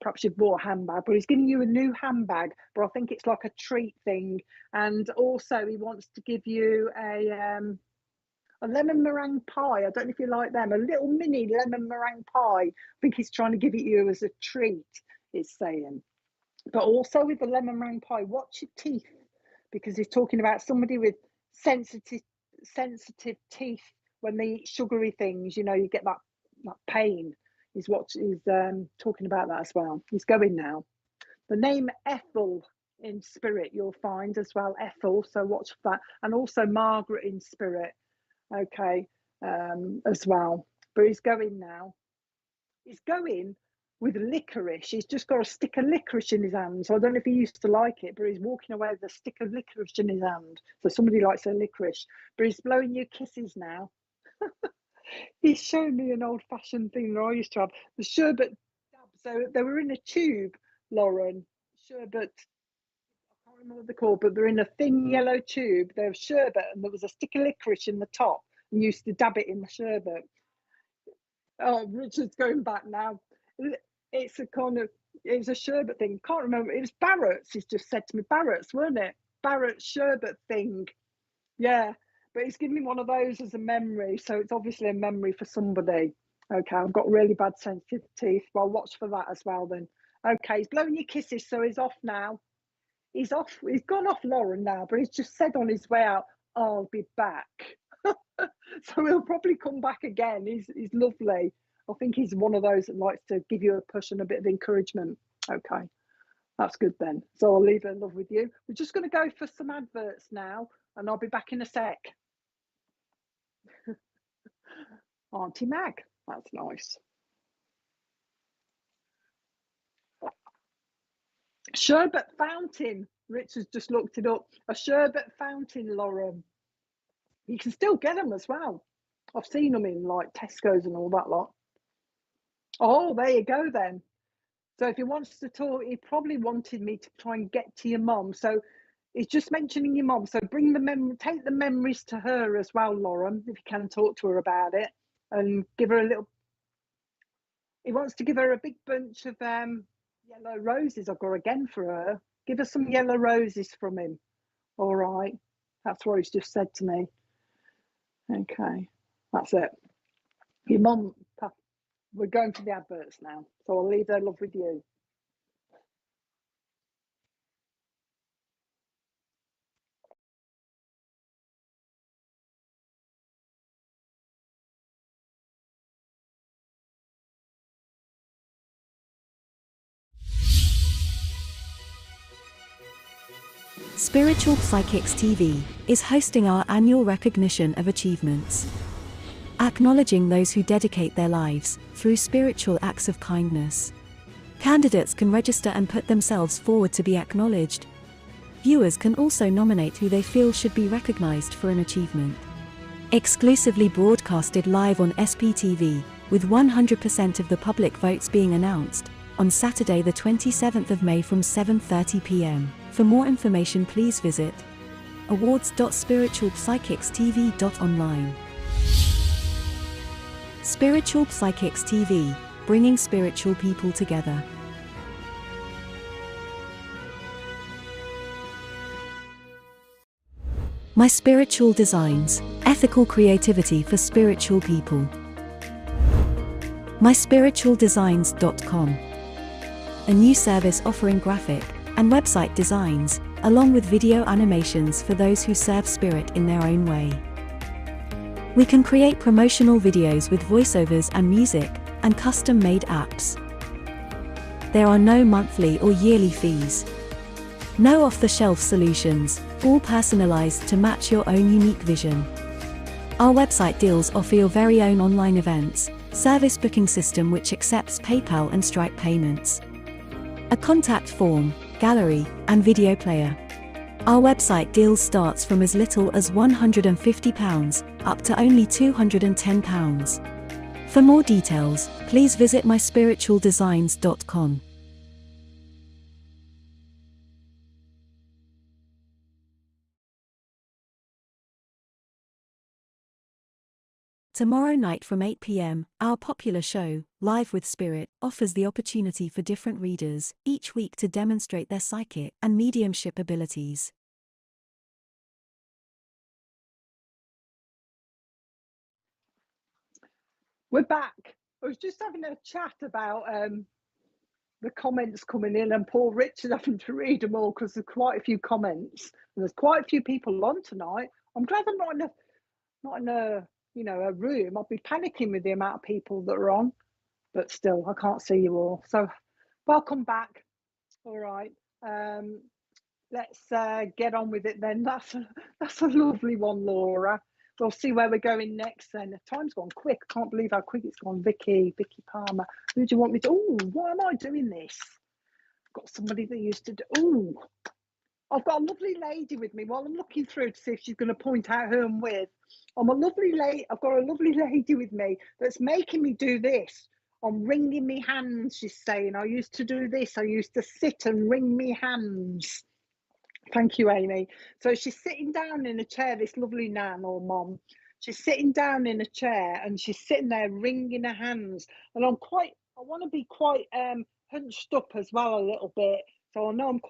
perhaps you've bought a handbag, but he's giving you a new handbag, but I think it's like a treat thing. And also he wants to give you a lemon meringue pie. I don't know if you like them, a little mini lemon meringue pie. I think he's trying to give it you as a treat, it's saying. But also with the lemon meringue pie, watch your teeth, because he's talking about somebody with sensitive teeth. When they eat sugary things, you know, you get that pain. He's talking about that as well. He's going now. The name Ethel in spirit you'll find as well, Ethel, so watch for that. And also Margaret in spirit, okay, as well. But he's going now. He's going with licorice. He's just got a stick of licorice in his hand. So I don't know if he used to like it, but he's walking away with a stick of licorice in his hand. So somebody likes a licorice. But he's blowing you kisses now. He's showing me an old-fashioned thing that I used to have, the sherbet dabs. So they were in a tube, Lauren. Sherbet, I can't remember what they're called, but they're in a thin yellow tube. They're sherbet, and there was a stick of licorice in the top, and you used to dab it in the sherbet. Oh, Richard's going back now. It's a sherbet thing. Can't remember. It was Barrett's. He's just said to me, Barrett's, weren't it? Barrett's sherbet thing. Yeah. But he's giving me one of those as a memory, so it's obviously a memory for somebody. Okay, I've got really bad sensitive teeth. Well, watch for that as well then. Okay, he's blowing your kisses, so he's off now. he's off. He's gone off Lauren now, but he's just said on his way out, "I'll be back." So he'll probably come back again. He's lovely. I think he's one of those that likes to give you a push and a bit of encouragement. Okay, that's good then. So I'll leave her love with you. We're just going to go for some adverts now, and I'll be back in a sec. Auntie Mag, that's nice. Sherbet fountain. Rich has just looked it up. A sherbet fountain, Lauren. You can still get them as well. I've seen them in like Tesco's and all that lot. Oh, there you go then. So if he wants to talk, he probably wanted me to try and get to your mum. So he's just mentioning your mum. So bring the take the memories to her as well, Lauren, if you can talk to her about it, and give her a little. He wants to give her a big bunch of yellow roses. I've got again for her. Give her some yellow roses from him. All right, that's what he's just said to me. Okay, that's it. Your mum, we're going to the adverts now, so I'll leave their love with you. Spiritual Psychics TV is hosting our annual recognition of achievements, acknowledging those who dedicate their lives through spiritual acts of kindness. Candidates can register and put themselves forward to be acknowledged. Viewers can also nominate who they feel should be recognized for an achievement. Exclusively broadcasted live on SPTV, with 100% of the public votes being announced on Saturday the 27th of May from 7:30 p.m. For more information, please visit awards.spiritualpsychicstv.online. Spiritual Psychics TV, bringing spiritual people together. My Spiritual Designs, ethical creativity for spiritual people. myspiritualdesigns.com. A new service offering graphic and website designs, along with video animations for those who serve spirit in their own way. We can create promotional videos with voiceovers and music, and custom-made apps. There are no monthly or yearly fees. No off-the-shelf solutions, all personalized to match your own unique vision. Our website deals offer your very own online events, service booking system which accepts PayPal and Stripe payments, a contact form, gallery, and video player. Our website deals starts from as little as £150 up to only £210. For more details, please visit myspiritualdesigns.com. Tomorrow night from 8 p.m, our popular show, Live with Spirit, offers the opportunity for different readers each week to demonstrate their psychic and mediumship abilities. We're back. I was just having a chat about the comments coming in, and poor Richard having to read them all because there's quite a few comments and there's quite a few people on tonight. I'm glad I'm not in a a room. I'd be panicking with the amount of people that are on, but still I can't see you all. So welcome back. All right, let's get on with it then. That's a lovely one, Laura. We'll see where we're going next then. The time's gone quick. I can't believe how quick it's gone. Vicky Palmer. Who do you want me to? Oh, why am I doing this? I've got somebody that used to do. Oh, I've got a lovely lady with me while I'm looking through to see if she's going to point out who I'm with. I've got a lovely lady with me that's making me do this. I'm wringing me hands, she's saying. I used to do this. I used to sit and wring me hands. Thank you, Amy. So she's sitting down in a chair, this lovely nan or mom. She's sitting down in a chair and she's sitting there wringing her hands. And I want to be quite hunched up as well a little bit. So I know I'm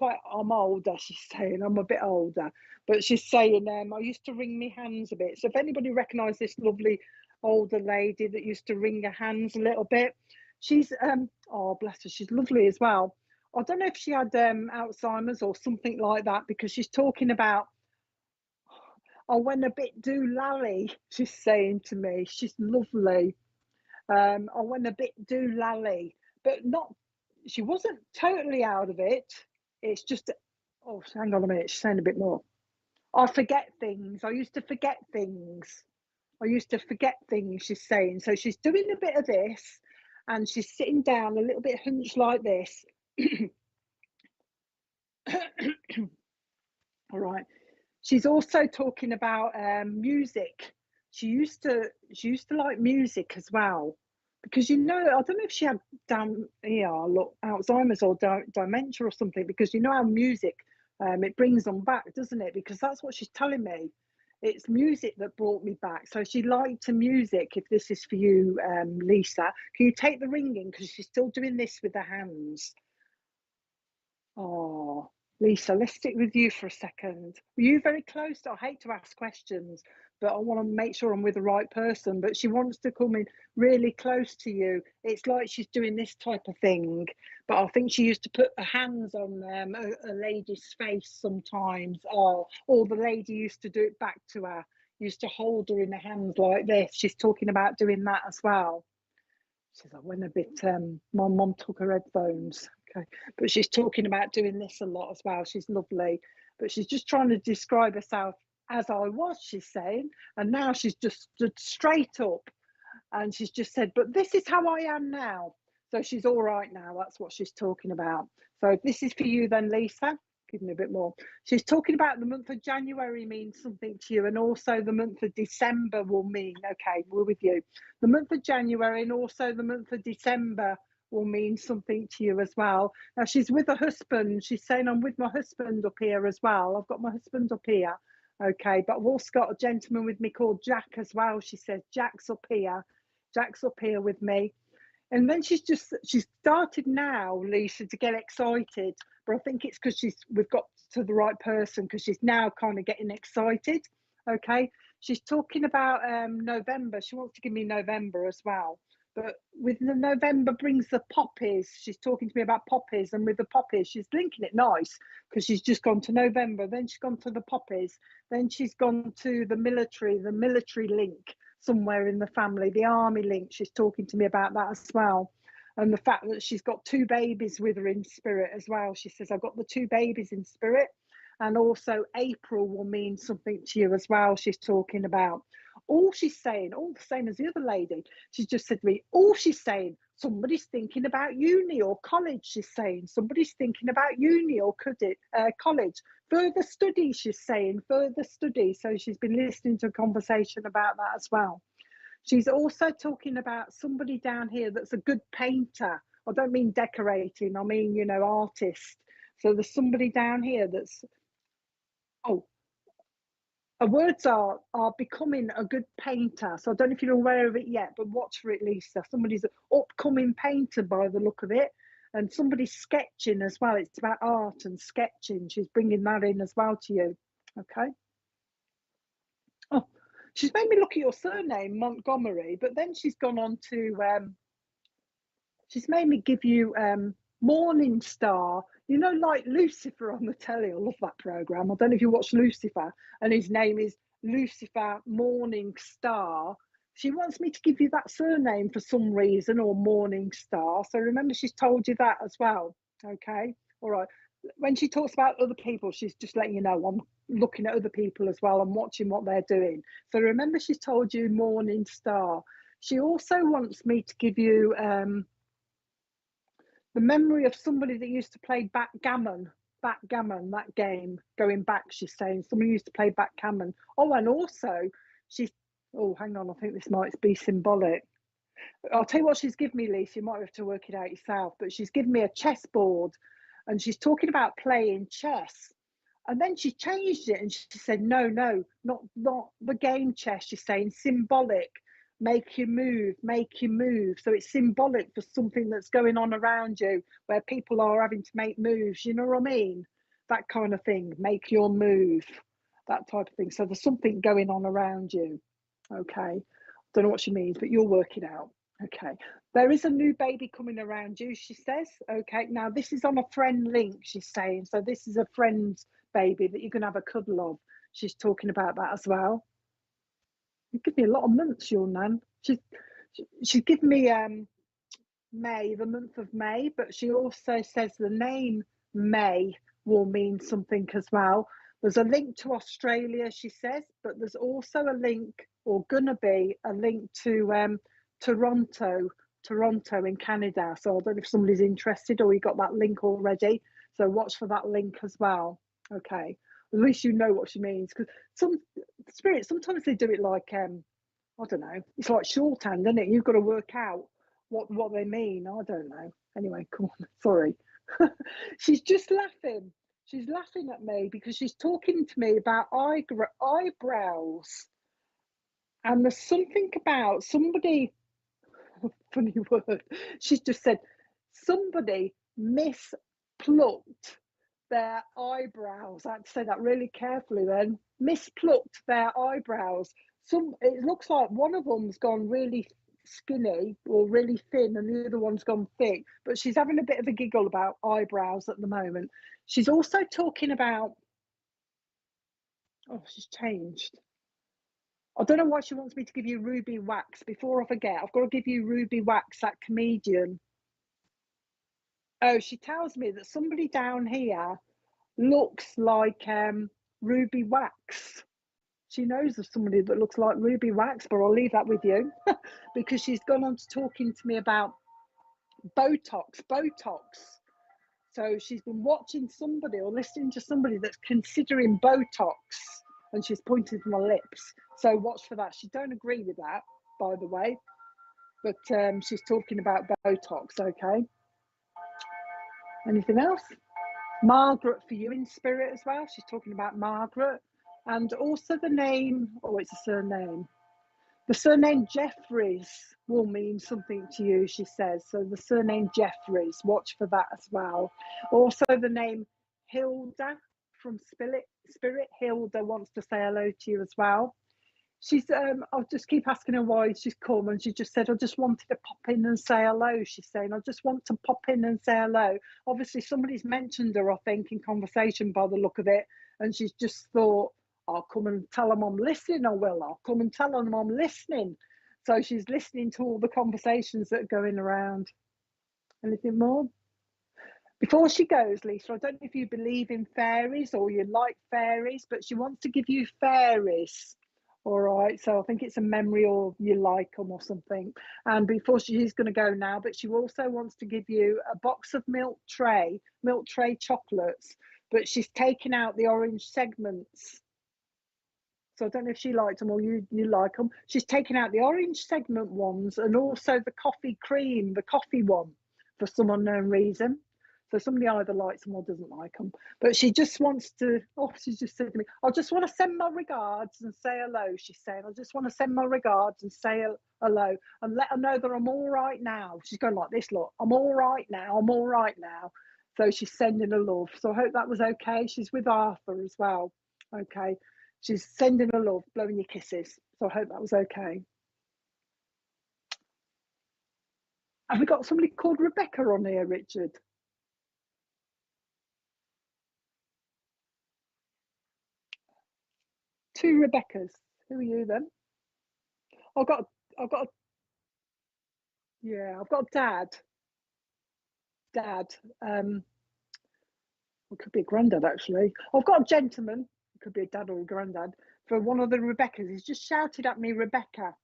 older, she's saying. I'm a bit older. But she's saying, I used to wring my hands a bit. So if anybody recognises this lovely older lady that used to wring her hands a little bit, she's, oh, bless her, she's lovely as well. I don't know if she had Alzheimer's or something like that, because she's talking about, I went a bit doolally, she's saying to me. She's lovely. I went a bit doolally, but not, she wasn't totally out of it. It's just, oh, hang on a minute, she's saying a bit more. I forget things. I used to forget things. I used to forget things, she's saying. So she's doing a bit of this, and she's sitting down a little bit hunched like this. All right. She's also talking about music. She used to like music as well, because I don't know if she had Alzheimer's or dementia or something, because how music it brings them back, doesn't it? Because that's what she's telling me. It's music that brought me back. So she liked to music. If this is for you, Lisa, can you take the ringing, because she's still doing this with her hands. Oh, Lisa, let's stick with you for a second. Were you very close? I hate to ask questions, but I want to make sure I'm with the right person. But she wants to come in really close to you. It's like she's doing this type of thing. But I think she used to put her hands on a lady's face sometimes. Or the lady used to do it back to her. Used to hold her in her hands like this. She's talking about doing that as well. She says, I went a bit, my mum took her headphones. Okay. But she's talking about doing this a lot as well. She's lovely. But she's just trying to describe herself as I was, she's saying. And now she's just stood straight up. And she's just said, but this is how I am now. So she's all right now. That's what she's talking about. So if this is for you then, Lisa, give me a bit more. She's talking about the month of January means something to you, and also the month of December will mean, okay, we're with you. The month of January and also the month of December will mean something to you as well. Now she's with her husband. She's saying, I'm with my husband up here as well. I've got my husband up here. Okay, but I've also got a gentleman with me called Jack as well. She says, Jack's up here. Jack's up here with me. And then she's started now, Lisa, to get excited. But I think it's because we've got to the right person, because she's now kind of getting excited. Okay. She's talking about November. She wants to give me November as well. But with the November brings the poppies. She's talking to me about poppies, and with the poppies, she's linking it nice, because she's just gone to November, then she's gone to the poppies, then she's gone to the military link somewhere in the family, the army link. She's talking to me about that as well. And the fact that she's got 2 babies with her in spirit as well. She says, I've got the 2 babies in spirit. And also April will mean something to you as well, she's talking about. All she's saying, all the same as the other lady, she's just said to me, all she's saying, somebody's thinking about uni or college, she's saying. Somebody's thinking about uni or college. Further study, she's saying, further study. So she's been listening to a conversation about that as well. She's also talking about somebody down here that's a good painter. I don't mean decorating, I mean, artist. So there's somebody down here that's, her words are becoming a good painter. So I don't know if you're aware of it yet, but watch for it, Lisa. Somebody's an upcoming painter by the look of it. And somebody's sketching as well. It's about art and sketching. She's bringing that in as well to you. Okay. Oh, she's made me look at your surname, Montgomery, but then she's gone on to, she's made me give you Morning Star. Like Lucifer on the telly. I love that programme. I don't know if you watch Lucifer, and his name is Lucifer Morning Star. She wants me to give you that surname for some reason, or Morning Star. So remember, she's told you that as well. Okay. All right. When she talks about other people, she's just letting you know I'm looking at other people as well and watching what they're doing. So remember, she's told you Morning Star. She also wants me to give you the memory of somebody that used to play backgammon, that game, going back, she's saying. Somebody used to play backgammon. Oh, and also, hang on, I think this might be symbolic. I'll tell you what she's given me, Lisa. You might have to work it out yourself, but she's given me a chessboard, and she's talking about playing chess. And then she changed it, and she said, no, not the game chess. She's saying symbolic. Make you move. So it's symbolic for something that's going on around you, where people are having to make moves. You know what I mean? That kind of thing. Make your move. That type of thing. So there's something going on around you. Okay. Don't know what she means, but you'll work it out. Okay. There is a new baby coming around you, she says. Okay. Now, this is on a friend link, she's saying. So this is a friend's baby that you can have a cuddle of. She's talking about that as well. You give me a lot of months, your nan. She's given me May, the month of May, but she also says the name May will mean something as well. There's a link to Australia, she says, but there's also a link, or gonna be a link to Toronto in Canada. So I don't know if somebody's interested or you got that link already. So watch for that link as well. Okay. At least you know what she means, because some spirits sometimes they do it like I don't know. It's like shorthand, isn't it? You've got to work out what they mean. I don't know. Anyway, come on. Sorry. She's just laughing. She's laughing at me because she's talking to me about eyebrows. And there's something about somebody, funny word, she's just said, somebody misplucked their eyebrows. I had to say that really carefully then. Misplucked their eyebrows. It looks like one of them's gone really skinny or really thin and the other one's gone thick, but she's having a bit of a giggle about eyebrows at the moment. She's also talking about, oh, she's changed. I don't know why she wants me to give you ruby wax. Before I forget, I've got to give you ruby wax, that comedian. Oh, she tells me that somebody down here looks like ruby wax. She knows of somebody that looks like ruby wax, but I'll leave that with you because she's gone on to talking to me about Botox. So she's been watching somebody or listening to somebody that's considering Botox, and she's pointing to my lips. So watch for that. She don't agree with that, by the way, but she's talking about Botox. Okay. Anything else? Margaret for you in spirit as well. She's talking about Margaret, and also the name. Oh, it's a surname. The surname Jeffries will mean something to you, she says. So the surname Jeffries, watch for that as well. Also the name Hilda from Spirit. Hilda wants to say hello to you as well. She's I'll just keep asking her why she's come, and she just said, I just wanted to pop in and say hello. She's saying, I just want to pop in and say hello. Obviously somebody's mentioned her, I think, in conversation by the look of it, and she's just thought, I'll come and tell them I'm listening. I'll come and tell them I'm listening. So she's listening to all the conversations that are going around. Anything more? Before she goes, Lisa, I don't know if you believe in fairies or you like fairies, but she wants to give you fairies. All right, so I think it's a memory or you like them or something. And before she's going to go now, but she also wants to give you a box of milk tray chocolates, but she's taken out the orange segments. So I don't know if she liked them or you like them. She's taken out the orange segment ones and also the coffee one, for some unknown reason. So somebody either likes them or doesn't like them. But she just wants to, she just said to me, I just want to send my regards and say hello, she's saying. I just want to send my regards and say hello and let her know that I'm all right now. She's going like this, look, I'm all right now. So she's sending her love. So I hope that was okay. She's with Arthur as well. Okay. She's sending her love, blowing you kisses. So I hope that was okay. Have we got somebody called Rebecca on here, Richard? Two Rebeccas. Who are you then? I've got dad. It could be a granddad actually. I've got a gentleman. It could be a dad or a granddad. For one of the Rebeccas, he's just shouted at me, Rebecca.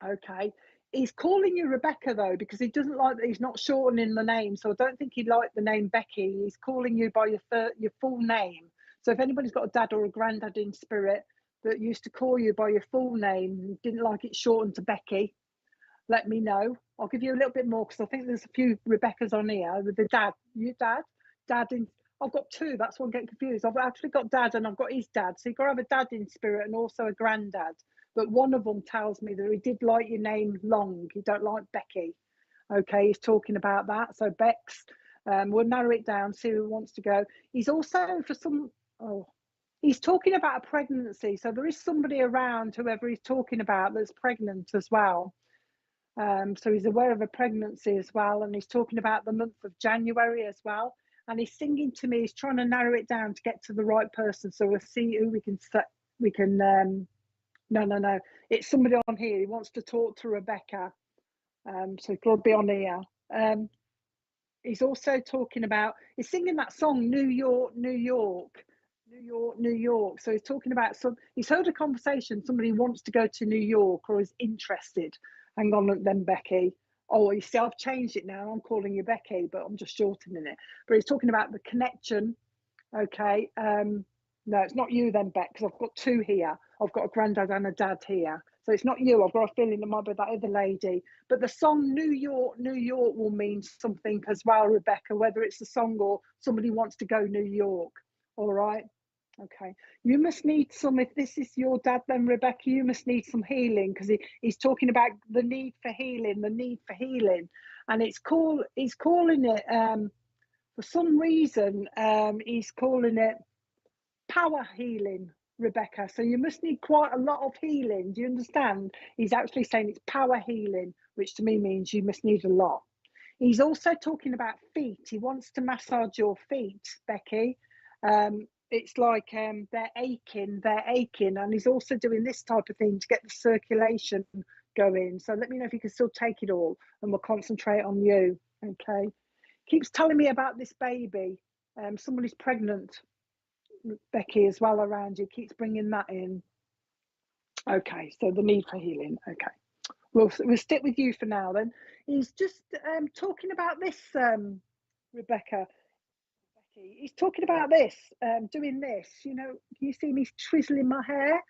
Okay. He's calling you Rebecca though, because he doesn't like that he's not shortening the name. So I don't think he liked the name Becky. He's calling you by your full name. So if anybody's got a dad or a granddad in spirit that used to call you by your full name, didn't like it shortened to Becky, let me know. I'll give you a little bit more because I think there's a few Rebeccas on here with the dad. You dad in. I've got two. That's why I'm getting confused. I've actually got dad and I've got his dad. So you've got to have a dad in spirit and also a granddad. But one of them tells me that he did like your name long. He don't like Becky. Okay, he's talking about that. So Bex, we'll narrow it down, see who wants to go. He's also he's talking about a pregnancy. So there is somebody around, whoever he's talking about, that's pregnant as well. So he's aware of a pregnancy as well, and he's talking about the month of January as well. And he's singing to me. He's trying to narrow it down to get to the right person. So we'll see who we can set. We can. No. It's somebody on here. He wants to talk to Rebecca. So it'll be on here. He's also talking about. He's singing that song, New York, New York. New York, New York. So he's talking about he's heard a conversation. Somebody wants to go to New York or is interested. Hang on then, Becky. Oh, you see, I've changed it now. I'm calling you Becky, but I'm just shortening it. But he's talking about the connection. Okay. No, it's not you then, Beck, because I've got two here. I've got a granddad and a dad here. So it's not you. I've got a feeling it might be that other lady. But the song New York, New York will mean something as well, Rebecca, whether it's a song or somebody wants to go New York. All right. Okay, you must need some, if this is your dad then, Rebecca, you must need some healing, because he's talking about the need for healing, and he's calling it, for some reason, he's calling it power healing, Rebecca. So you must need quite a lot of healing. Do you understand? He's actually saying it's power healing, which to me means you must need a lot. He's also talking about feet. He wants to massage your feet, Becky. It's like they're aching, and he's also doing this type of thing to get the circulation going. So let me know if you can still take it all, and we'll concentrate on you. Okay. Keeps telling me about this baby. Somebody's pregnant, Becky, as well around you. Keeps bringing that in. Okay, so the need for healing. Okay, we'll stick with you for now. Then he's just talking about this, Rebecca. He's talking about this, doing this. You know, you see me twizzling my hair.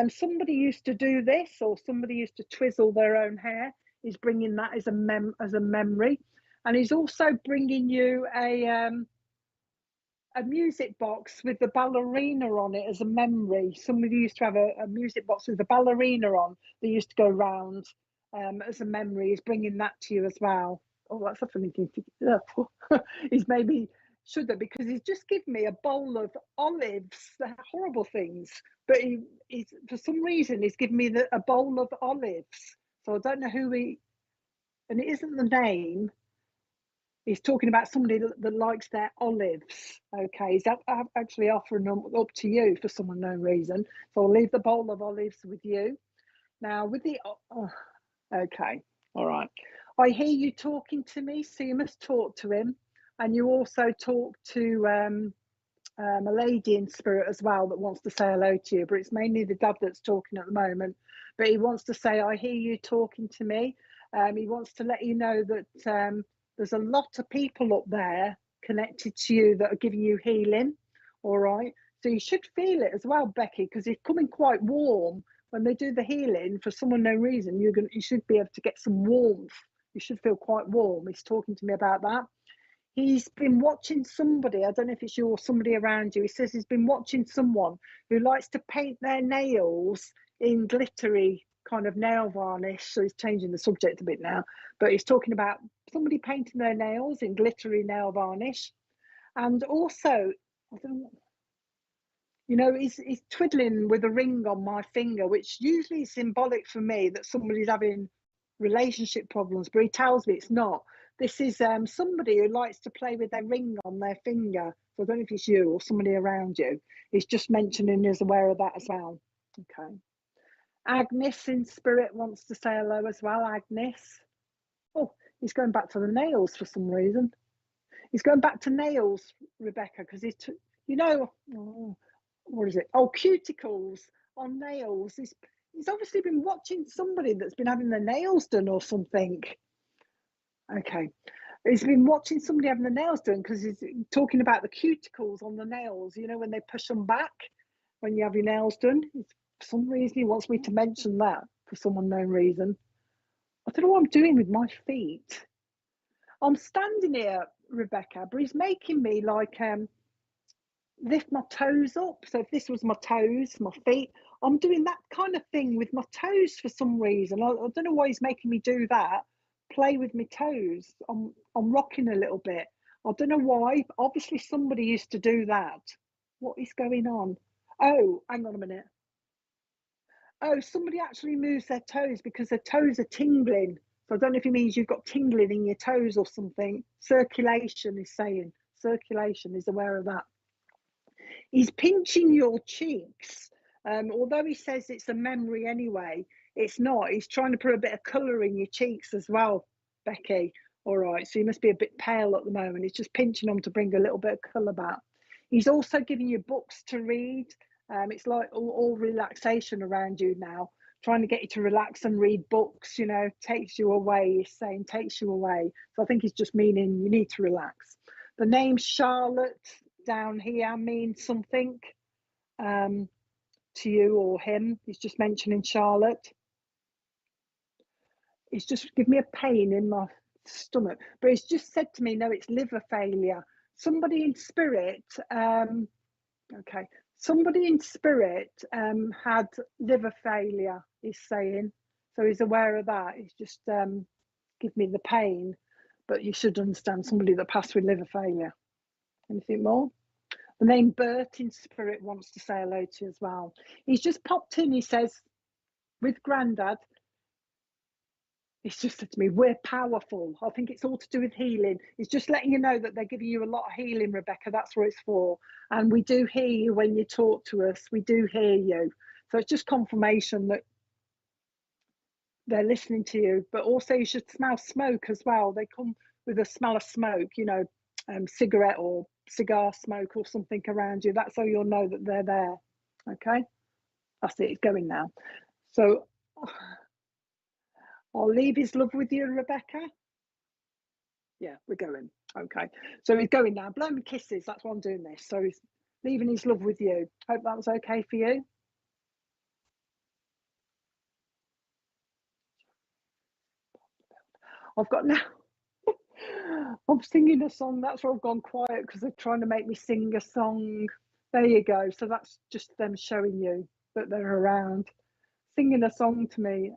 Somebody used to do this, or somebody used to twizzle their own hair. He's bringing that as a memory, and he's also bringing you a music box with the ballerina on it as a memory. Somebody used to have a music box with the ballerina on. They used to go round as a memory. He's bringing that to you as well. Oh, that's a funny thing to do. He's maybe should have, because he's just given me a bowl of olives. They're horrible things, but he's for some reason he's given me a bowl of olives. So I don't know who and it isn't the name. He's talking about somebody that likes their olives. Okay, he's actually offering them up to you for some unknown reason. So I'll leave the bowl of olives with you. Now with the okay, all right. I hear you talking to me, so you must talk to him. And you also talk to a lady in spirit as well that wants to say hello to you, but it's mainly the dad that's talking at the moment. But he wants to say, I hear you talking to me. He wants to let you know that there's a lot of people up there connected to you that are giving you healing. All right. So you should feel it as well, Becky, because it's coming quite warm. When they do the healing, for some unknown reason, you should be able to get some warmth. You should feel quite warm. He's talking to me about that. He's been watching somebody, I don't know if it's you or somebody around you. He says he's been watching someone who likes to paint their nails in glittery kind of nail varnish. So he's changing the subject a bit now, but he's talking about somebody painting their nails in glittery nail varnish. And also, I don't know, you know, he's twiddling with a ring on my finger, which usually is symbolic for me that somebody's having relationship problems, but he tells me it's not. This is somebody who likes to play with their ring on their finger. So I don't know if it's you or somebody around you. He's just mentioning he's aware of that as well. Okay. Agnes in spirit wants to say hello as well. Agnes. Oh, he's going back to the nails for some reason. He's going back to nails, Rebecca, because he's, you know, what is it? Oh, cuticles on nails. He's obviously been watching somebody that's been having their nails done or something. Okay. He's been watching somebody having the nails done because he's talking about the cuticles on the nails, you know, when they push them back when you have your nails done. For some reason, he wants me to mention that for some unknown reason. I don't know what I'm doing with my feet. I'm standing here, Rebecca, but he's making me like lift my toes up. So if this was my toes, my feet, I'm doing that kind of thing with my toes for some reason. I don't know why he's making me do that. Play with my toes. I'm rocking a little bit. I don't know why. Obviously somebody used to do that. What is going on? Oh, hang on a minute. Oh, somebody actually moves their toes because their toes are tingling. So I don't know if it means you've got tingling in your toes or something. Circulation is saying. Circulation is aware of that. He's pinching your cheeks. Although he says it's a memory anyway, it's not. He's trying to put a bit of colour in your cheeks as well, Becky. All right, so you must be a bit pale at the moment. He's just pinching them to bring a little bit of colour back. He's also giving you books to read. It's like all relaxation around you now, trying to get you to relax and read books, you know, takes you away. He's saying takes you away. So I think he's just meaning you need to relax. The name Charlotte down here means something to you or him. He's just mentioning Charlotte. He's just given me a pain in my stomach, but he's just said to me, no, it's liver failure. Somebody in spirit, okay, somebody in spirit had liver failure, he's saying. So he's aware of that. He's just give me the pain, but you should understand somebody that passed with liver failure. Anything more? The name Bert in spirit wants to say hello to you as well. He's just popped in, he says, with Grandad, he's just said to me, we're powerful. I think it's all to do with healing. He's just letting you know that they're giving you a lot of healing, Rebecca. That's what it's for. And we do hear you when you talk to us. We do hear you. So it's just confirmation that they're listening to you. But also you should smell smoke as well. They come with a smell of smoke, you know, cigarette or cigar smoke or something around you. That's how you'll know that they're there. Okay? That's it. It's going now. So I'll leave his love with you, Rebecca. Yeah, we're going. Okay. So he's going now. Blow me kisses. That's why I'm doing this. So he's leaving his love with you. Hope that was okay for you. I've got now. I'm singing a song. That's why I've gone quiet, because they're trying to make me sing a song. There you go. So that's just them showing you that they're around, singing a song to me.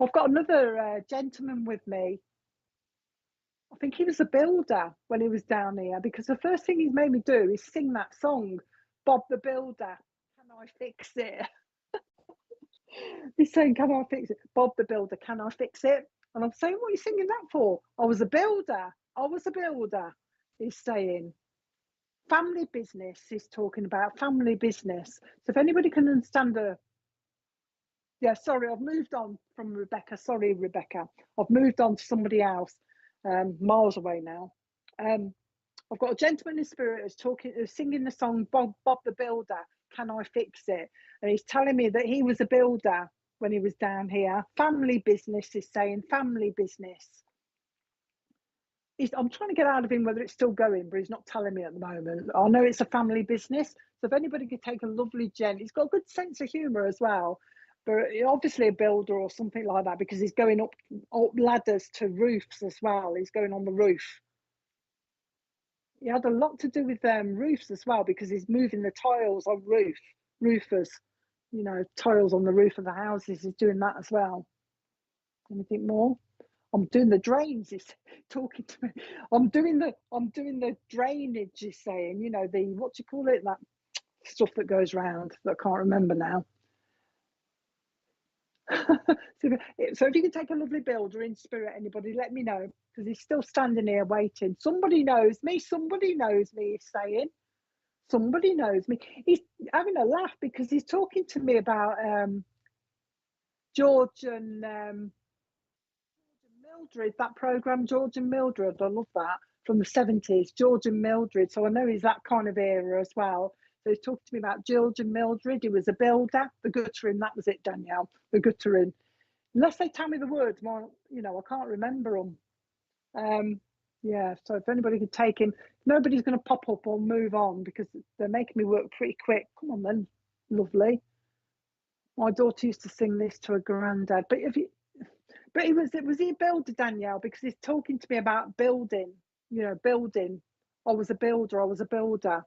I've got another gentleman with me. I think he was a builder when he was down here, because the first thing he's made me do is sing that song, Bob the Builder. Can I fix it? He's saying, can I fix it? Bob the Builder, can I fix it? And I'm saying, what are you singing that for? I was a builder. I was a builder. He's saying, family business. He's talking about family business. So if anybody can understand yeah, sorry, I've moved on from Rebecca. Sorry, Rebecca. I've moved on to somebody else, miles away now. I've got a gentleman in spirit who's singing the song Bob the Builder, Can I Fix It? And he's telling me that he was a builder when he was down here. Family business is saying, family business. I'm trying to get out of him whether it's still going, but he's not telling me at the moment. I know it's a family business. So if anybody could take a lovely gent, he's got a good sense of humour as well. But obviously a builder or something like that, because he's going up ladders to roofs as well. He's going on the roof. He had a lot to do with roofs as well, because he's moving the tiles on roofers, you know, tiles on the roof of the houses. He's doing that as well. Anything more? I'm doing the drains. He's talking to me. I'm doing the drainage. He's saying, you know, the, what do you call it? That stuff that goes round that I can't remember now. So if you can take a lovely builder in spirit, anybody, let me know, because he's still standing here waiting. Somebody knows me. Somebody knows me. He's saying, somebody knows me. He's having a laugh because he's talking to me about George and Mildred, that program, George and Mildred. I love that, from the 70s, George and Mildred. So I know he's that kind of era as well. So he's talking to me about George and Mildred. He was a builder, the guttering. That was it, Danielle, the guttering. Unless they tell me the words, more, you know, I can't remember them. Yeah, so if anybody could take him, nobody's going to pop up or move on, because they're making me work pretty quick. Come on then, lovely. My daughter used to sing this to her granddad, but was he a builder, Danielle? Because he's talking to me about building, you know, building. I was a builder. I was a builder.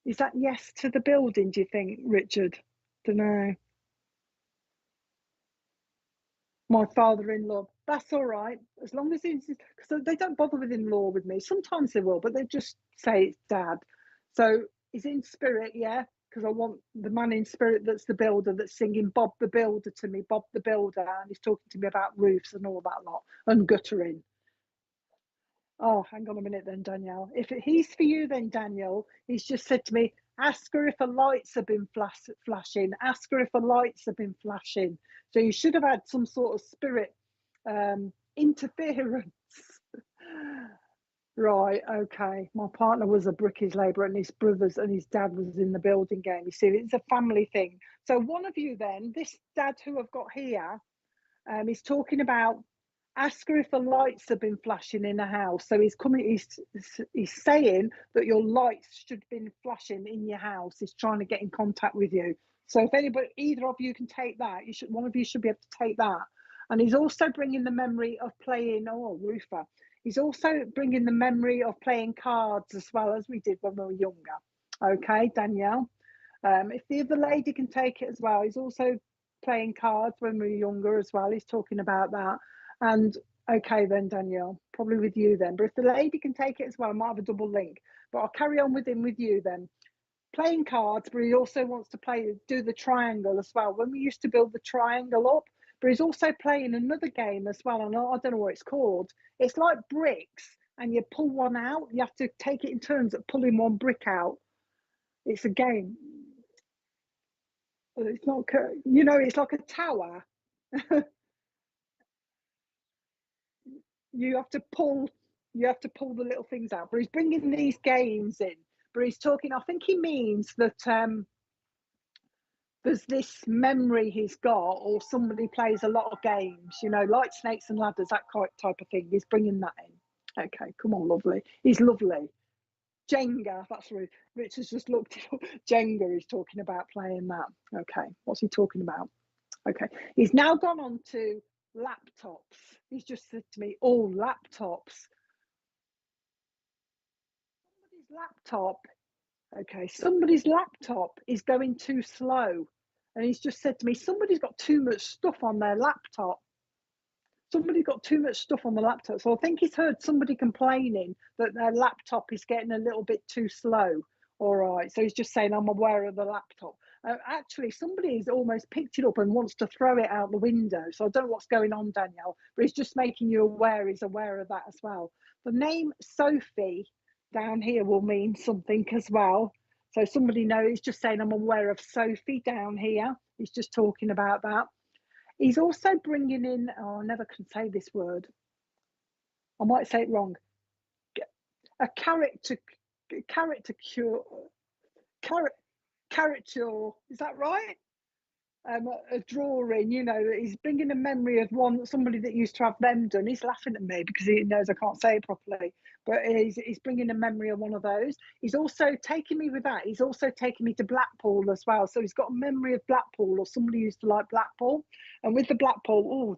Is that yes to the building, do you think, Richard? Don't know. My father-in-law. That's all right, as long as he's, because they don't bother with in-law with me. Sometimes they will, but they just say it's dad. So he's in spirit, yeah. because I want the man in spirit that's the builder that's singing Bob the Builder to me, Bob the Builder, and he's talking to me about roofs and all that lot and guttering. Oh, hang on a minute then, Danielle. If he's for you then, Daniel, he's just said to me, ask her if her lights have been flashing. Ask her if her lights have been flashing. So you should have had some sort of spirit interference. Right, okay. My partner was a brickies labourer and his brothers and his dad was in the building game. You see, it's a family thing. So one of you then, this dad who I've got here, is talking about ask her if the lights have been flashing in the house. So he's saying that your lights should have been flashing in your house. He's trying to get in contact with you. So if either of you can take that, one of you should be able to take that. And he's also bringing the memory of playing, roofer. He's also bringing the memory of playing cards as well, as we did when we were younger. Okay, Danielle. If the other lady can take it as well, he's also playing cards when we were younger as well. He's talking about that. And okay then, Danielle, probably with you then. But if the lady can take it as well, I might have a double link. But I'll carry on with him with you then. Playing cards, but he also wants to do the triangle as well. When we used to build the triangle up, but he's also playing another game as well. And I don't know what it's called. It's like bricks, and you pull one out. You have to take it in turns at pulling one brick out. It's a game. It's not, it's like a tower. You have to pull the little things out. But he's bringing these games in. But he's talking, I think he means that there's this memory he's got, or somebody plays a lot of games, like Snakes and Ladders, that type of thing. He's bringing that in. Okay, come on, lovely. He's lovely. Jenga, that's right. Richard's just looked it up. Jenga, he's talking about playing that. Okay, what's he talking about? Okay, he's now gone on to laptops. He's just said to me, laptops. Somebody's laptop is going too slow. And he's just said to me, somebody's got too much stuff on their laptop. Somebody got too much stuff on the laptop. So I think he's heard somebody complaining that their laptop is getting a little bit too slow. All right. So he's just saying, I'm aware of the laptop. Actually, somebody's almost picked it up and wants to throw it out the window. So I don't know what's going on, Danielle, but he's just making you aware. He's aware of that as well. The name Sophie down here will mean something as well. So somebody knows, he's just saying, I'm aware of Sophie down here. He's just talking about that. He's also bringing in, I never can say this word. I might say it wrong. A character, is that right? A drawing, he's bringing a memory of somebody that used to have them done. He's laughing at me because he knows I can't say it properly, but he's bringing a memory of one of those. He's also taking me with that. He's also taking me to Blackpool as well. So he's got a memory of Blackpool, or somebody used to like Blackpool. And with the Blackpool,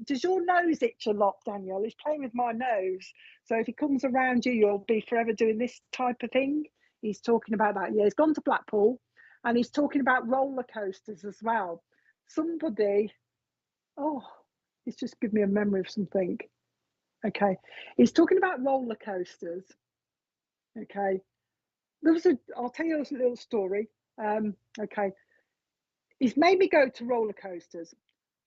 does your nose itch a lot, Daniel? He's playing with my nose. So if he comes around you, you'll be forever doing this type of thing. He's talking about that. Yeah, he's gone to Blackpool. And he's talking about roller coasters as well. He's just given me a memory of something. Okay, he's talking about roller coasters. Okay, I'll tell you a little story. Okay, he's made me go to roller coasters.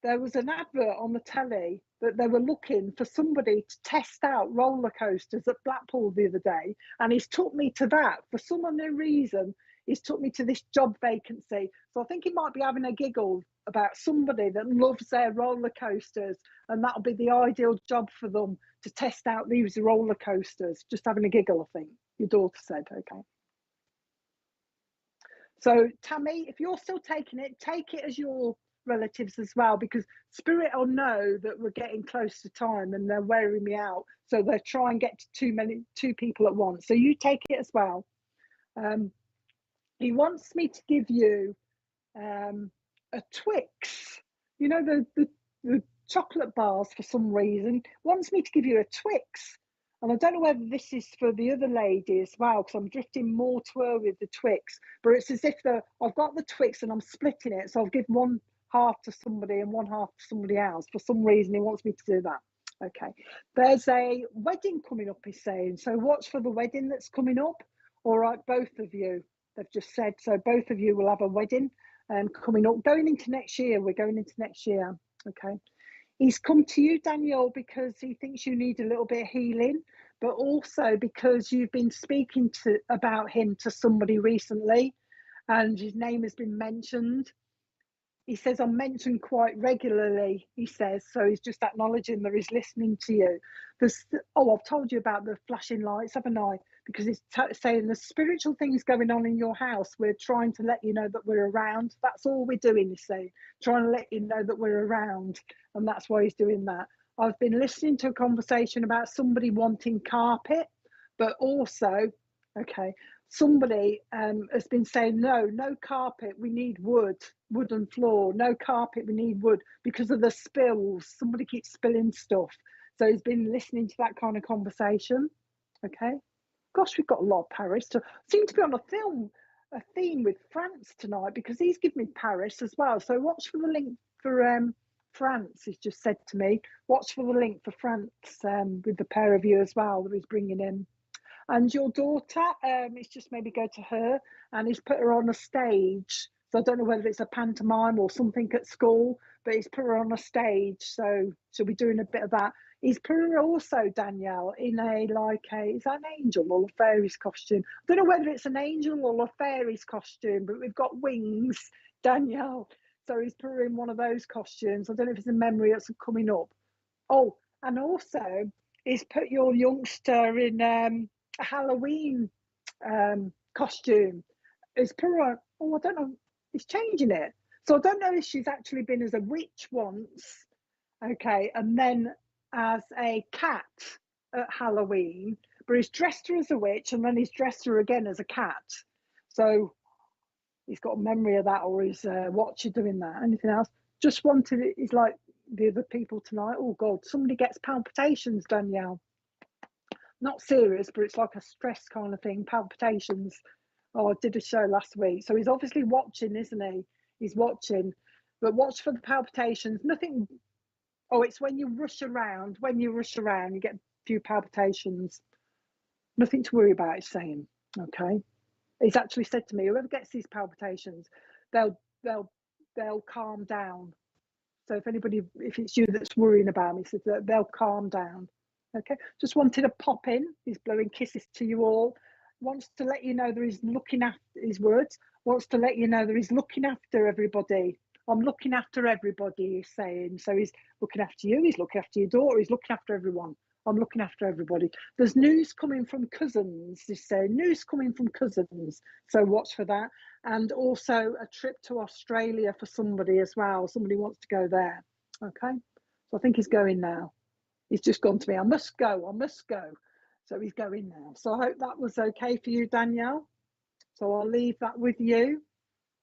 There was an advert on the telly that they were looking for somebody to test out roller coasters at Blackpool the other day. And he's took me to that for some unknown reason. He's took me to this job vacancy. So I think he might be having a giggle about somebody that loves their roller coasters, and that'll be the ideal job for them, to test out these roller coasters. Just having a giggle, I think your daughter said. Okay. So Tammy, if you're still taking it, take it as your relatives as well, because spirit will know that we're getting close to time and they're wearing me out. So they'll try and get to two people at once. So you take it as well. He wants me to give you a Twix. The chocolate bars, for some reason, wants me to give you a Twix. And I don't know whether this is for the other lady as well, because I'm drifting more to her with the Twix. But it's as if I've got the Twix and I'm splitting it. So I'll give one half to somebody and one half to somebody else. For some reason, he wants me to do that. Okay. There's a wedding coming up, he's saying. So watch for the wedding that's coming up. All right, both of you. they've just said. So both of you will have a wedding coming up, going into next year. We're going into next year. Okay. He's come to you, Danielle, because he thinks you need a little bit of healing, but also because you've been speaking about him to somebody recently, and his name has been mentioned. He says, I'm mentioned quite regularly, he says, so he's just acknowledging that he's listening to you. I've told you about the flashing lights, haven't I? Because it's saying the spiritual things going on in your house, we're trying to let you know that we're around. That's all we're doing, you see, trying to let you know that we're around, and that's why he's doing that. I've been listening to a conversation about somebody wanting carpet, but also, okay, somebody has been saying, no carpet, we need wooden floor, no carpet, we need wood, because of the spills. Somebody keeps spilling stuff. So he's been listening to that kind of conversation. Okay. Gosh, we've got a lot of Paris. So seem to be on a theme with France tonight, because he's given me Paris as well. So watch for the link for France. He's just said to me, watch for the link for France with the pair of you as well that he's bringing in. And your daughter, it's just maybe go to her, and he's put her on a stage. So I don't know whether it's a pantomime or something at school, but he's put her on a stage. So she'll be doing a bit of that. He's put her also, Danielle, in is that an angel or a fairy's costume? I don't know whether it's an angel or a fairy's costume, but we've got wings, Danielle. So he's put her in one of those costumes. I don't know if it's a memory that's coming up. Oh, and also he's put your youngster in a Halloween costume. He's put her on, I don't know, he's changing it. So I don't know if she's actually been as a witch once, okay, and then as a cat at Halloween, but he's dressed her as a witch and then he's dressed her again as a cat. So he's got a memory of that, or he's watching doing that. Anything else? Just wanted it. He's like the other people tonight. Oh God, somebody gets palpitations, Danielle. Not serious, but it's like a stress kind of thing, palpitations. Oh, I did a show last week. So he's obviously watching, isn't he? He's watching, but watch for the palpitations. Nothing. Oh, it's when you rush around. When you rush around, you get a few palpitations. Nothing to worry about, it's saying. Okay. He's actually said to me, whoever gets these palpitations, they'll calm down. So if it's you that's worrying about me, he says that they'll calm down. Okay. Just wanted to pop in. He's blowing kisses to you all. Wants to let you know that he's looking after his words. Wants to let you know that he's looking after everybody. I'm looking after everybody, he's saying. So he's looking after you, he's looking after your daughter, he's looking after everyone. I'm looking after everybody. There's news coming from cousins, he's saying. News coming from cousins. So watch for that. And also a trip to Australia for somebody as well. Somebody wants to go there. Okay. So I think he's going now. He's just gone to me. I must go. So he's going now. So I hope that was okay for you, Danielle. So I'll leave that with you.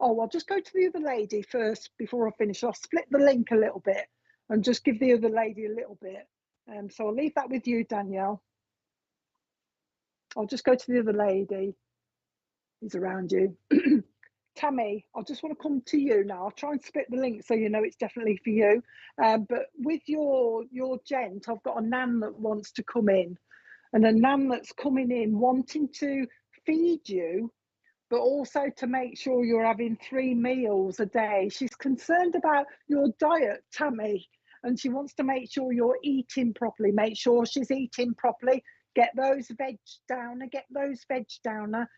Oh, I'll just go to the other lady first before I finish. I'll split the link a little bit and just give the other lady a little bit. So I'll leave that with you, Danielle. I'll just go to the other lady. He's around you. Tammy, I just want to come to you now. I'll try and split the link so you know it's definitely for you. But with your gent, I've got a nan that wants to come in, and a nan that's coming in wanting to feed you, but also to make sure you're having 3 meals a day. She's concerned about your diet, Tammy, and she wants to make sure you're eating properly. Make sure she's eating properly. Get those veg down her.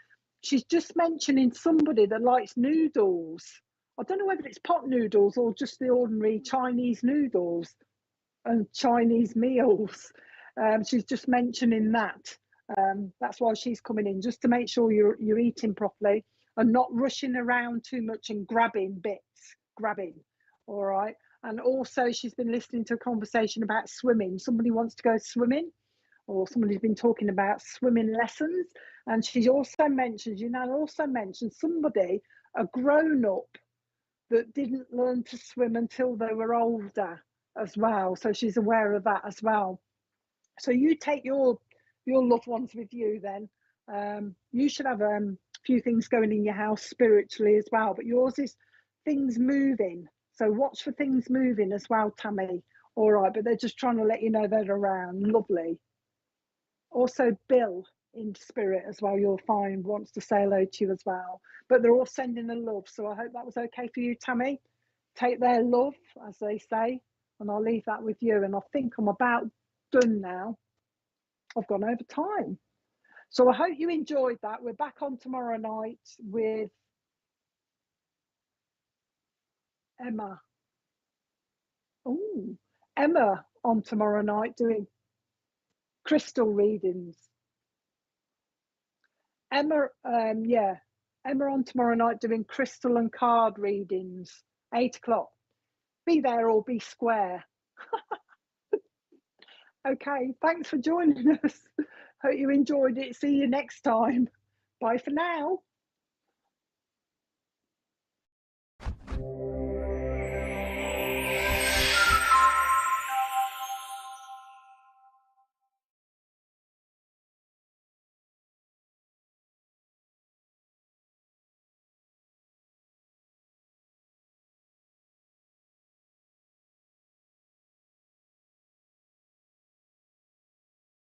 She's just mentioning somebody that likes noodles. I don't know whether it's pot noodles or just the ordinary Chinese noodles and Chinese meals. She's just mentioning that. That's why she's coming in, just to make sure you're eating properly and not rushing around too much and grabbing bits. All right. And also she's been listening to a conversation about swimming. Somebody wants to go swimming, or somebody's been talking about swimming lessons. And she also mentioned, somebody, a grown-up that didn't learn to swim until they were older as well. So she's aware of that as well. So you take your loved ones with you then. You should have a few things going in your house spiritually as well, but yours is things moving. So watch for things moving as well, Tammy. All right, but they're just trying to let you know they're around. Lovely. Also, Bill. in spirit as well. You'll find wants to say hello to you as well. But they're all sending the love. So I hope that was okay for you, Tammy. Take their love, as they say, and I'll leave that with you. And I think I'm about done now. I've gone over time. So I hope you enjoyed that. We're back on tomorrow night with Emma. Oh, Emma on tomorrow night doing crystal readings. Emma, Emma on tomorrow night doing crystal and card readings, 8 o'clock. Be there or be square. Okay, thanks for joining us. Hope you enjoyed it. See you next time. Bye for now.